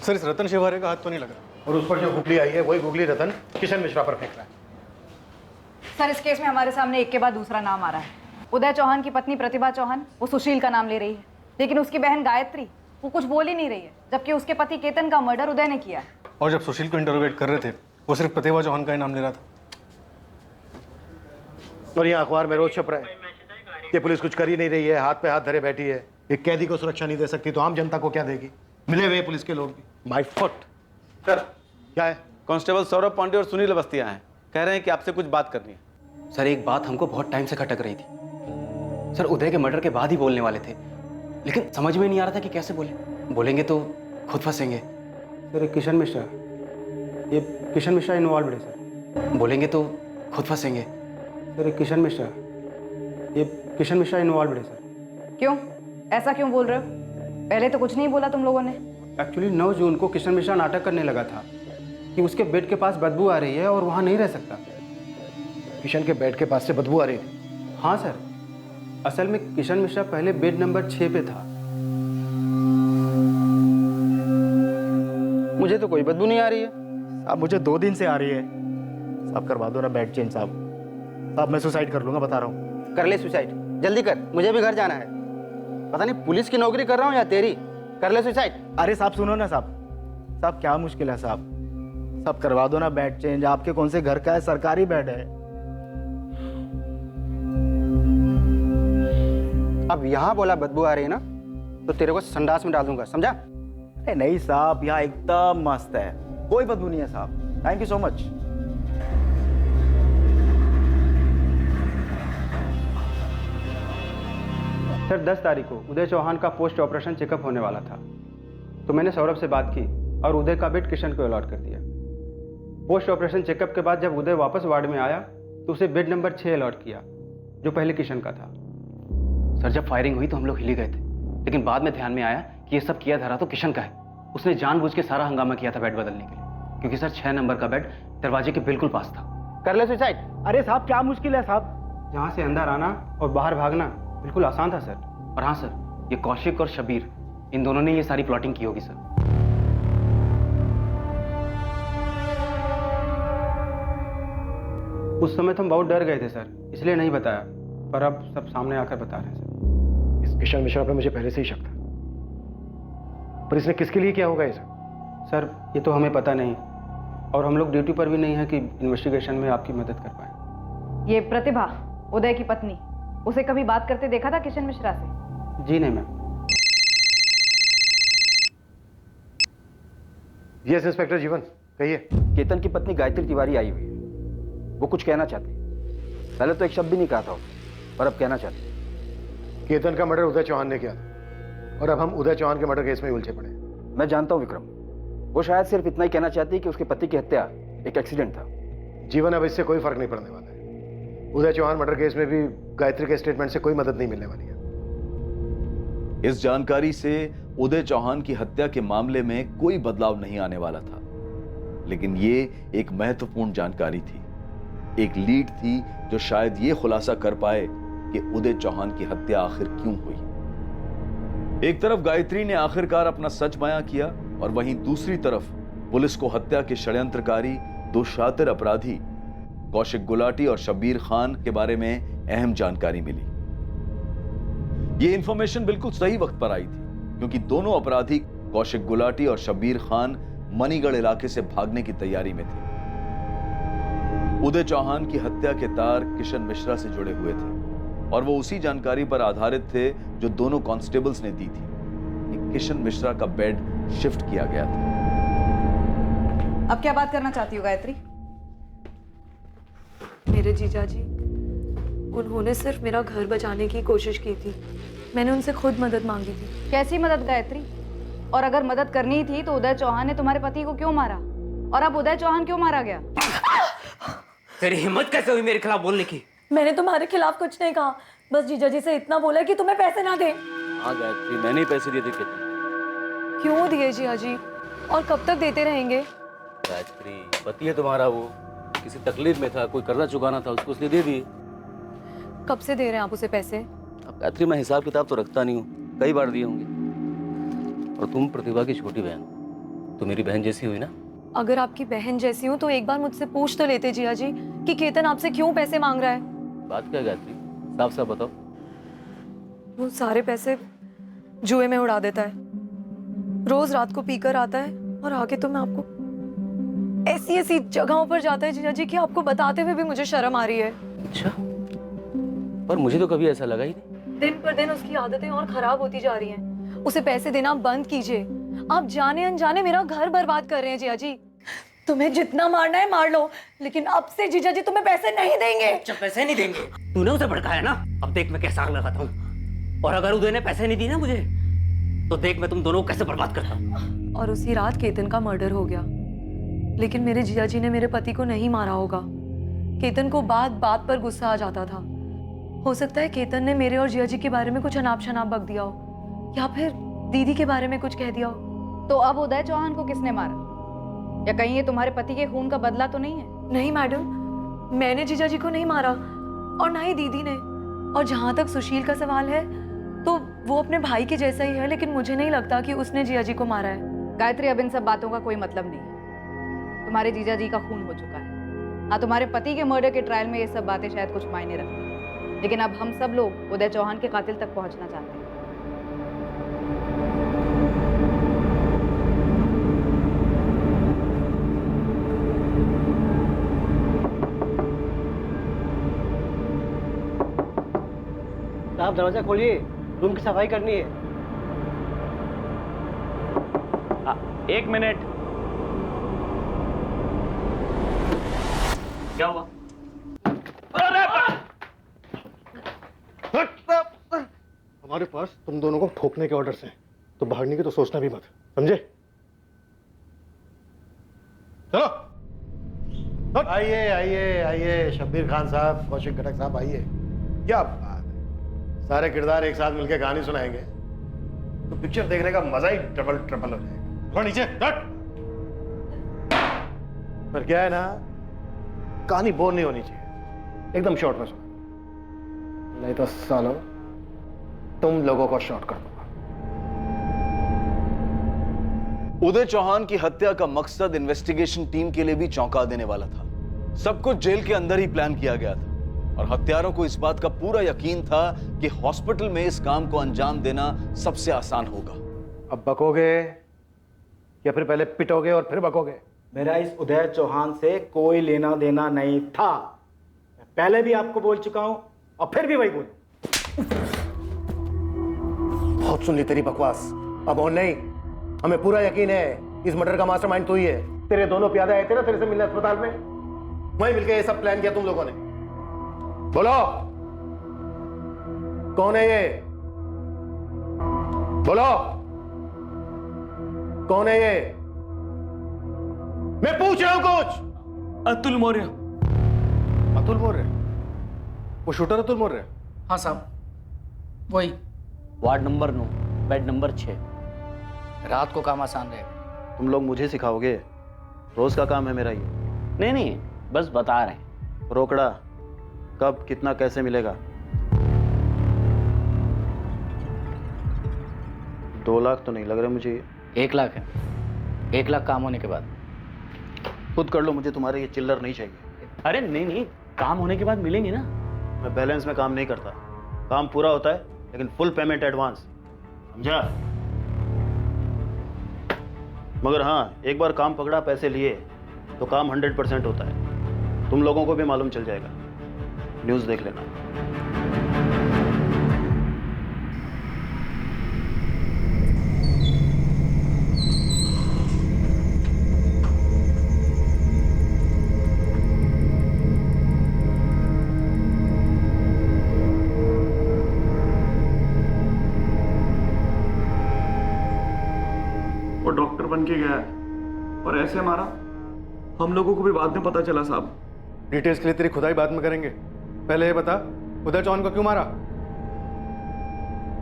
सर इस रतन शिवारे का हाथ तो नहीं लग रहा, और उस पर जो गुगली आई है वही गुगली रतन किशन मिश्रा पर फेंक रहा है। सर इस केस में हमारे सामने एक के बाद दूसरा नाम आ रहा है। उदय चौहान की पत्नी प्रतिभा चौहान, वो सुशील का नाम ले रही है, लेकिन उसकी बहन गायत्री वो कुछ बोल ही नहीं रही है, जबकि उसके पति केतन का मर्डर उदय ने किया। और जब सुशील को इंटरोगेट कर रहे थे, वो सिर्फ प्रतिभा चौहान का ही नाम ले रहा था। और यहाँ अखबार में रोज छप रहा है कि पुलिस कुछ कर ही नहीं रही है, हाथ पे हाथ धरे बैठी है। एक कैदी को सुरक्षा नहीं दे सकती तो आम जनता को क्या देगी? मिले हुए पुलिस के लोग भी। My foot. सर क्या है? कांस्टेबल सौरभ पांडे और सुनील अवस्थी आए हैं, कह रहे हैं कि आपसे कुछ बात करनी है। सर एक बात हमको बहुत टाइम से खटक रही थी। सर उदय के मर्डर के बाद ही बोलने वाले थे, लेकिन समझ में नहीं आ रहा था कि कैसे बोलेंगे तो खुद फंसेंगे। सर किशन मिश्रा, ये किशन मिश्रा इन्वॉल्व है सर। बोलेंगे तो खुद फंसेंगे। सर किशन मिश्रा, ये किशन मिश्रा इन्वॉल्व है सर। क्यों, ऐसा क्यों बोल रहे हो? पहले तो कुछ नहीं बोला तुम लोगों ने। एक्चुअली 9 जून को किशन मिश्रा नाटक करने लगा था कि उसके बेड के पास बदबू आ रही है और वहाँ नहीं रह सकता। किशन के बेड के पास से बदबू आ रही थी? हाँ सर, असल में किशन मिश्रा पहले बेड नंबर 6 पे था। मुझे तो कोई बदबू नहीं आ रही है। अब मुझे 2 दिन से आ रही है। साहब करवा दो ना बेड चेंज साहब। साहब मैं सुसाइड कर लूंगा, बता रहा हूँ। कर ले सुसाइड, जल्दी कर, मुझे भी घर जाना है। पता नहीं पुलिस की नौकरी कर रहा हूँ या तेरी। कर ले सुसाइड। अरे साहब सुनो ना साहब, साहब क्या मुश्किल है साहब, साहब करवा दो ना बेड चेंज। आपके कौन से घर का है, सरकारी बेड है। अब यहाँ बोला बदबू आ रही है ना, तो तेरे को संडास में डाल दूंगा, समझा? अरे नहीं साहब, यहाँ एकदम मस्त है, कोई बदबू नहीं है साहब। Thank you so much. Sir 10 तारीख को उदय चौहान का पोस्ट ऑपरेशन चेकअप होने वाला था, तो मैंने सौरभ से बात की और उदय का बेड किशन को अलॉट कर दिया। पोस्ट ऑपरेशन चेकअप के बाद जब उदय वापस वार्ड में आया तो उसे बेड नंबर 6 अलॉट किया, जो पहले किशन का था। सर जब फायरिंग हुई तो हम लोग हिल गए थे, लेकिन बाद में ध्यान में आया कि ये सब किया धरा तो किशन का है। उसने जानबूझ के सारा हंगामा किया था बेड बदलने के लिए, क्योंकि सर 6 नंबर का बेड दरवाजे के बिल्कुल पास था। कर ले सुसाइड। अरे साहब क्या मुश्किल है साहब, यहाँ से अंदर आना और बाहर भागना बिल्कुल आसान था सर। और हाँ सर, ये कौशिक और शबीर, इन दोनों ने ये सारी प्लॉटिंग की होगी सर। उस समय तो हम बहुत डर गए थे सर, इसलिए नहीं बताया, पर अब सब सामने आकर बता रहे हैं सर। इस किशन मिश्रा पर मुझे पहले से ही शक था, पर इसने किसके लिए किया होगा ये सर ये तो हमें पता नहीं, और हम लोग ड्यूटी पर भी नहीं है कि इन्वेस्टिगेशन में आपकी मदद कर पाए। ये प्रतिभा उदय की पत्नी, उसे कभी बात करते देखा था किशन मिश्रा से? जी नहीं मैम। यस इंस्पेक्टर जीवन, कहिए। केतन की पत्नी गायत्री तिवारी आई हुई है, वो कुछ कहना चाहती है। पहले तो एक शब्द भी नहीं कहा था, पर अब कहना चाहती है। केतन का मर्डर उदय चौहान ने किया और अब हम उदय चौहान के मर्डर केस में उलझे पड़े। मैं जानता हूँ विक्रम, वो शायद सिर्फ इतना ही कहना चाहती है कि उसके पति की हत्या एक एक्सीडेंट था। जीवन, अब इससे कोई फर्क नहीं पड़ने वाला है। उदय चौहान मर्डर केस में भी गायत्री के स्टेटमेंट से कोई मदद नहीं मिलने वाली है। इस जानकारी से उदय चौहान की हत्या के मामले में कोई बदलाव नहीं आने वाला था, लेकिन ये एक महत्वपूर्ण जानकारी थी, एक लीड थी जो शायद ये खुलासा कर पाए कि उदय चौहान की हत्या आखिर क्यों हुई। एक तरफ गायत्री ने आखिरकार अपना सच बयां किया और वहीं दूसरी तरफ पुलिस को हत्या के षड्यंत्रकारी दो शातिर अपराधी कौशिक गुलाटी और शब्बीर खान के बारे में अहम जानकारी मिली। यह इंफॉर्मेशन बिल्कुल सही वक्त पर आई थी क्योंकि दोनों अपराधी कौशिक गुलाटी और शब्बीर खान मणिगढ़ इलाके से भागने की तैयारी में थे। उदय चौहान की हत्या के तार किशन मिश्रा से जुड़े हुए थे और वो उसी जानकारी पर आधारित थे जो दोनों कांस्टेबल्स ने दी थी कि किशन मिश्रा का बेड शिफ्ट किया गया था। अब क्या बात करना चाहती हो गायत्री? मेरे जीजा जी, उन्होंने सिर्फ मेरा घर बचाने की कोशिश की थी। मैंने उनसे खुद मदद मांगी थी। कैसी मदद गायत्री? और अगर मदद करनी थी तो उदय चौहान ने तुम्हारे पति को क्यों मारा? और अब उदय चौहान क्यों मारा गया? तेरी हिम्मत कैसे हुई मेरे खिलाफ बोलने की? मैंने तुम्हारे खिलाफ कुछ नहीं कहा, बस जीजा जी से इतना बोला कि तुम्हें पैसे ना दें। हाँ गायत्री, मैंने ही पैसे दिए थे कितने। क्यों दिए जीजा जी, और कब तक देते रहेंगे? गायत्री, पति है तुम्हारा, वो किसी तकलीफ में था, कोई कर्जा चुकाना था उसको, इसलिए दे दिए। कब से दे रहे हैं आप उसे पैसे? अब गायत्री, मैं हिसाब किताब तो रखता नहीं हूँ, कई बार दिए होंगे। और तुम प्रतिभा की छोटी बहन, तो मेरी बहन जैसी हुई ना। अगर आपकी बहन जैसी हूँ तो एक बार मुझसे पूछ तो लेते जिया जी कि केतन आपसे क्यों पैसे मांग रहा है। बात क्या गायत्री, साफ साफ बताओ। वो सारे पैसे जुए में उड़ा देता है, रोज रात को पीकर आता है और आके तो मैं आपको ऐसी ऐसी जगहों पर जाता है जिया जी कि आपको बताते हुए भी मुझे शर्म आ रही है। अच्छा, पर मुझे तो कभी ऐसा लगा ही नहीं। दिन पर दिन उसकी आदतें और खराब होती जा रही हैं। उसे पैसे देना बंद कीजिए। आप जाने अनजाने मेरा घर बर्बाद कर रहे हैं जिया जी। तुम्हें जितना मारना है मार लो, लेकिन अब से जीजा जी तुम्हें पैसे नहीं देंगे। अच्छा, पैसे नहीं देंगे? तूने उसे भड़काया ना, अब देख मैं कैसा आग लगाता हूँ। और अगर उदय ने पैसे नहीं दिए ना मुझे, तो देख मैं तुम दोनों को कैसे बर्बाद करता हूँ। और उसी रात केतन का मर्डर हो गया, लेकिन मेरे जीजा जी ने मेरे पति को नहीं मारा होगा। केतन को बात बात पर गुस्सा आ जाता था। हो सकता है केतन ने मेरे और जिया जी के बारे में कुछ अनाप शनाप बक दिया हो, या फिर दीदी के बारे में कुछ कह दिया हो। तो अब उदय चौहान को किसने मारा? या कहीं ये तुम्हारे पति के खून का बदला तो नहीं है? नहीं मैडम, मैंने जीजा जी को नहीं मारा और ना ही दीदी ने। और जहां तक सुशील का सवाल है तो वो अपने भाई के जैसा ही है, लेकिन मुझे नहीं लगता कि उसने जिया जी को मारा है। गायत्री, अब इन सब बातों का कोई मतलब नहीं है। तुम्हारे जीजा जी का खून हो चुका है। हाँ, तुम्हारे पति के मर्डर के ट्रायल में ये सब बातें शायद कुछ मायने रखती हैं, लेकिन अब हम सब लोग उदय चौहान के कातिल तक पहुंचना चाहते हैं। आप दरवाजा खोलिए, रूम की सफाई करनी है। एक मिनट। क्या हुआ? हमारे पास तुम दोनों को ठोकने के ऑर्डर्स हैं, तो भागने की तो सोचना भी मत, समझे? चलो आइए आइए आइए, शब्बीर खान साहब, कौशिक घटक साहब, आइए। क्या बात है, सारे किरदार एक साथ मिलकर कहानी सुनाएंगे तो पिक्चर देखने का मजा ही ट्रिपल हो जाएगा। नीचे पर क्या है ना, कहानी बोर नहीं होनी चाहिए, एकदम शॉर्ट में सुना, नहीं तो सालो तुम लोगों को शॉर्ट कर दूंगा। उदय चौहान की हत्या का मकसद इन्वेस्टिगेशन टीम के लिए भी चौंका देने वाला था। सब कुछ जेल के अंदर ही प्लान किया गया था और हत्यारों को इस बात का पूरा यकीन था कि हॉस्पिटल में इस काम को अंजाम देना सबसे आसान होगा। अब बकोगे या फिर पहले पिटोगे और फिर बकोगे? मेरा इस उदय चौहान से कोई लेना देना नहीं था। मैं पहले भी आपको बोल चुका हूं और फिर भी वही बोलूं। बहुत सुन ली तेरी बकवास, अब और नहीं। हमें पूरा यकीन है इस मर्डर का मास्टरमाइंड तू ही है। तेरे दोनों प्यादे आए थे ना तेरे से मिलने अस्पताल में, वहीं मिलकर ये सब प्लान किया तुम लोगों ने। बोलो कौन है ये? बोलो कौन है ये? मैं पूछ रहा हूं कुछ। अतुल मौर्य। अतुल मौर्य? वो शूटर अतुल मौर्य? हाँ साहब, वही। Ward number 9, bed number 6। रात को काम आसान रहेगा। तुम लोग मुझे सिखाओगे रोज का काम है मेरा ये। नहीं नहीं, बस बता रहे हैं। रोकड़ा कब, कितना, कैसे मिलेगा? 2 लाख तो नहीं लग रहा मुझे। 1 लाख है, 1 लाख काम होने के बाद। खुद कर लो, मुझे तुम्हारे ये चिल्लर नहीं चाहिए। अरे नहीं नहीं, काम होने के बाद मिलेंगे ना। मैं बैलेंस में काम नहीं करता, काम पूरा होता है लेकिन फुल पेमेंट एडवांस, समझा? मगर हाँ, एक बार काम पकड़ा, पैसे लिए तो काम 100% होता है। तुम लोगों को भी मालूम चल जाएगा, न्यूज़ देख लेना। वो डॉक्टर बन के गया है और ऐसे मारा, हम लोगों को भी बाद में पता चला साहब। डिटेल्स के लिए तेरी खुदाई बाद में करेंगे, पहले ये बता उदय चौहान को क्यों मारा?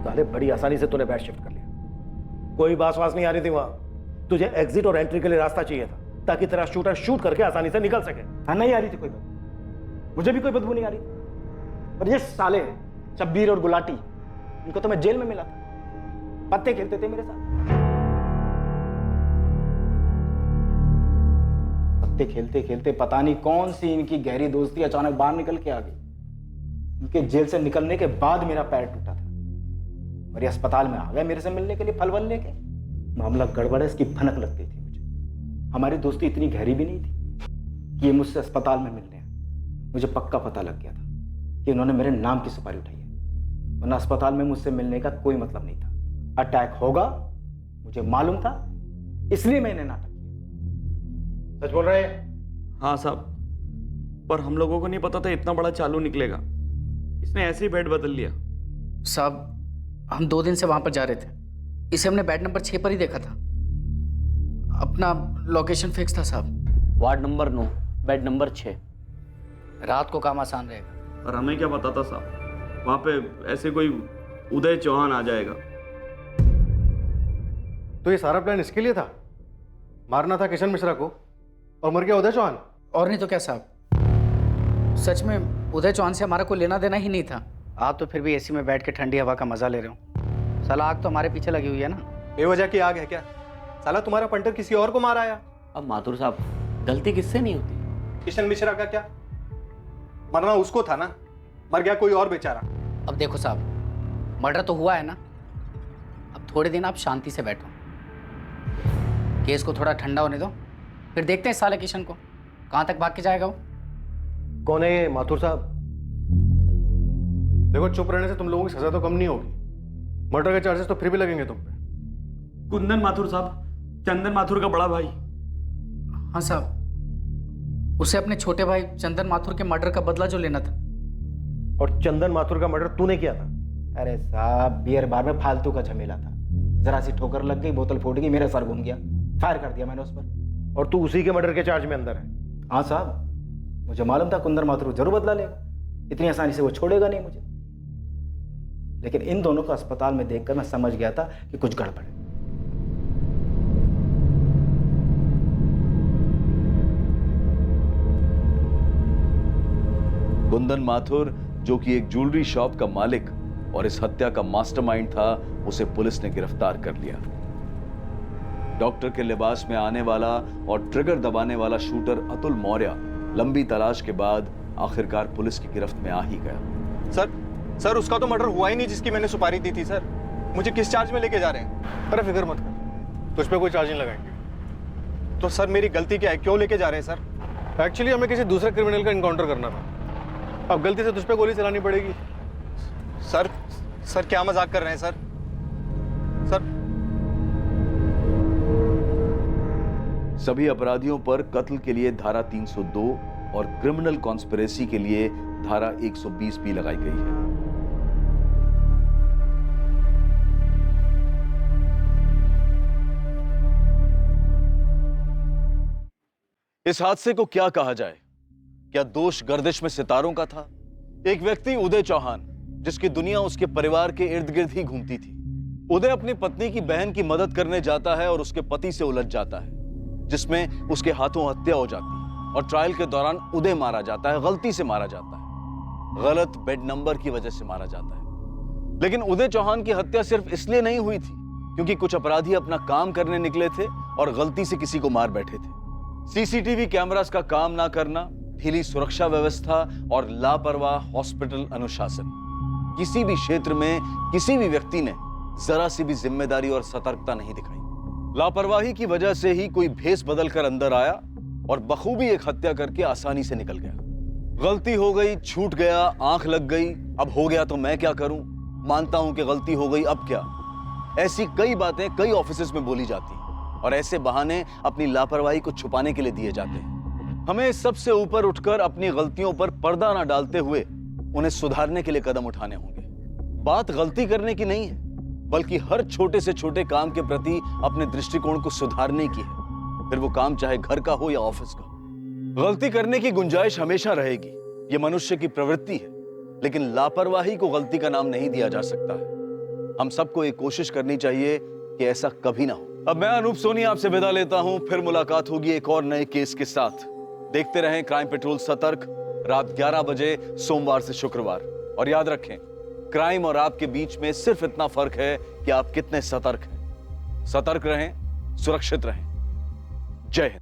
साले बड़ी आसानी से तूने बैट शिफ्ट कर लिया, कोई बास वास नहीं आ रही थी वहां। तुझे एग्जिट और एंट्री के लिए रास्ता चाहिए था ताकि तेरा शूटर शूट करके आसानी से निकल सके। हाँ, नहीं आ रही थी कोई बदबू, मुझे भी कोई बदबू नहीं आ रही थी। पर ये साले शब्बीर और गुलाटी, इनको तो मैं जेल में मिला था, पत्ते खेलते थे मेरे साथ। पत्ते खेलते खेलते पता नहीं कौन सी इनकी गहरी दोस्ती अचानक बाहर निकल के आ गई। इनके जेल से निकलने के बाद मेरा पैर टूटा था और ये अस्पताल में आ गए मेरे से मिलने के लिए फलवल लेके। मामला गड़बड़ है, इसकी भनक लग गई थी मुझे। हमारी दोस्ती इतनी गहरी भी नहीं थी कि ये मुझसे अस्पताल में मिलने आए। मुझे पक्का पता लग गया था कि इन्होंने मेरे नाम की सुपारी उठाई है, वरना अस्पताल में मुझसे मिलने का कोई मतलब नहीं था। अटैक होगा मुझे मालूम था, इसलिए मैंने नाटक किया। सच बोल रहे हैं? हाँ साहब, पर हम लोगों को नहीं पता था इतना बड़ा चालू निकलेगा। इसने ऐसे ही बेड बदल लिया। साहब, हम 2 दिन से वहां पर जा रहे थे, इसे हमने बेड नंबर 6 पर ही देखा था। अपना लोकेशन फिक्स था साहब। Ward number 9, bed number 6। रात को काम आसान रहेगा। और हमें क्या पता था साहब, वहां पे ऐसे कोई उदय चौहान आ जाएगा। तो ये सारा प्लान इसके लिए था, मारना था किशन मिश्रा को और मर गया उदय चौहान। और नहीं तो क्या साहब, सच में उदय चौहान से हमारा कोई लेना देना ही नहीं था। आप तो फिर भी एसी में बैठ के ठंडी हवा का मजा ले रहे हो। साला आग तो हमारे पीछे लगी हुई है ना। बेवजह की आग है क्या? साला तुम्हारा पंटर किसी और को मारा आया। अब माथुर साहब, गलती किससे नहीं होती? किशन मिश्रा का क्या, मरना उसको था ना, मर गया कोई और बेचारा। अब देखो साहब, मर्डर तो हुआ है ना, अब थोड़े दिन आप शांति से बैठो, केस को थोड़ा ठंडा होने दो, फिर देखते हैं साले किशन को कहां तक भाग के जाएगा वो। कौन है ये माथुर साहब? देखो, चुप रहने से तुम लोगों की सजा तो कम नहीं होगी, मर्डर के चार्जेस तो फिर भी लगेंगे तुम पे। कुंदन माथुर साहब, चंदन माथुर का बड़ा भाई। हाँ साहब, उसे अपने छोटे भाई चंदन माथुर के मर्डर का बदला जो लेना था। और चंदन माथुर का मर्डर तूने किया था? अरे साहब, बियर बार में फालतू का झमेला था, जरा सी ठोकर लग गई, बोतल फूट गई, मेरा सर घूम गया, फायर कर दिया मैंने उस पर। और तू उसी के मर्डर के चार्ज में अंदर है? हाँ साहब, मुझे मालूम था कुंदन माथुर जरूर बदला लेगा, इतनी आसानी से वो छोड़ेगा नहीं मुझे। लेकिन इन दोनों को अस्पताल में देखकर मैं समझ गया था कि कुछ गड़बड़ है। कुंदन माथुर, जो कि एक ज्वेलरी शॉप का मालिक और इस हत्या का मास्टरमाइंड था, उसे पुलिस ने गिरफ्तार कर लिया। डॉक्टर के लिबास में आने वाला और ट्रिगर दबाने वाला शूटर अतुल मौर्य लंबी तलाश के बाद आखिरकार पुलिस की गिरफ्त में आ ही गया। सर उसका तो मर्डर हुआ ही नहीं जिसकी मैंने सुपारी दी थी। सर मुझे किस चार्ज में लेके जा रहे हैं? अरे फिक्र मत कर, तुझ पे कोई चार्ज नहीं लगाएंगे। तो सर मेरी गलती क्या है, क्यों लेके जा रहे हैं सर? एक्चुअली हमें किसी दूसरे क्रिमिनल का इनकाउंटर करना था, अब गलती से तुझ पे गोली चलानी पड़ेगी। सर क्या मजाक कर रहे हैं सर? सभी अपराधियों पर कत्ल के लिए धारा 302 और क्रिमिनल कॉन्स्पिरेसी के लिए धारा 120 भी लगाई गई है। इस हादसे को क्या कहा जाए? क्या दोष गर्दिश में सितारों का था? एक व्यक्ति उदय चौहान, जिसकी दुनिया उसके परिवार के इर्द गिर्द ही घूमती थी। उदय अपनी पत्नी की बहन की मदद करने जाता है और उसके पति से उलझ जाता है। जिसमें उसके हाथों हत्या हो जाती है और ट्रायल के दौरान उदय मारा जाता है, गलती से मारा जाता है, गलत बेड नंबर की वजह से मारा जाता है। लेकिन उदय चौहान की हत्या सिर्फ इसलिए नहीं हुई थी क्योंकि कुछ अपराधी अपना काम करने निकले थे और गलती से किसी को मार बैठे थे। सीसीटीवी कैमरास का काम ना करना, ढीली सुरक्षा व्यवस्था और लापरवाह हॉस्पिटल अनुशासन, किसी भी क्षेत्र में किसी भी व्यक्ति ने जरा सी भी जिम्मेदारी और सतर्कता नहीं दिखाई। लापरवाही की वजह से ही कोई भेष बदलकर अंदर आया और बखूबी एक हत्या करके आसानी से निकल गया। गलती हो गई, छूट गया, आंख लग गई, अब हो गया तो मैं क्या करूं, मानता हूं कि गलती हो गई, अब क्या। ऐसी कई बातें कई ऑफिसेज में बोली जाती हैं और ऐसे बहाने अपनी लापरवाही को छुपाने के लिए दिए जाते हैं। हमें सबसे ऊपर उठकर अपनी गलतियों पर पर्दा ना डालते हुए उन्हें सुधारने के लिए कदम उठाने होंगे। बात गलती करने की नहीं है, बल्कि हर छोटे से छोटे काम के प्रति अपने दृष्टिकोण को सुधारने की है, फिर वो काम चाहे घर का हो या ऑफिस का। गलती करने की गुंजाइश हमेशा रहेगी, ये मनुष्य की प्रवृत्ति है, लेकिन लापरवाही को गलती का नाम नहीं दिया जा सकता है। हम सबको एक कोशिश करनी चाहिए कि ऐसा कभी ना हो। अब मैं अनूप सोनी आपसे विदा लेता हूं, फिर मुलाकात होगी एक और नए केस के साथ। देखते रहें क्राइम पेट्रोल सतर्क, रात 11 बजे सोमवार से शुक्रवार। और याद रखें, क्राइम और आपके बीच में सिर्फ इतना फर्क है कि आप कितने सतर्क हैं। सतर्क रहें, सुरक्षित रहें। जय हिंद।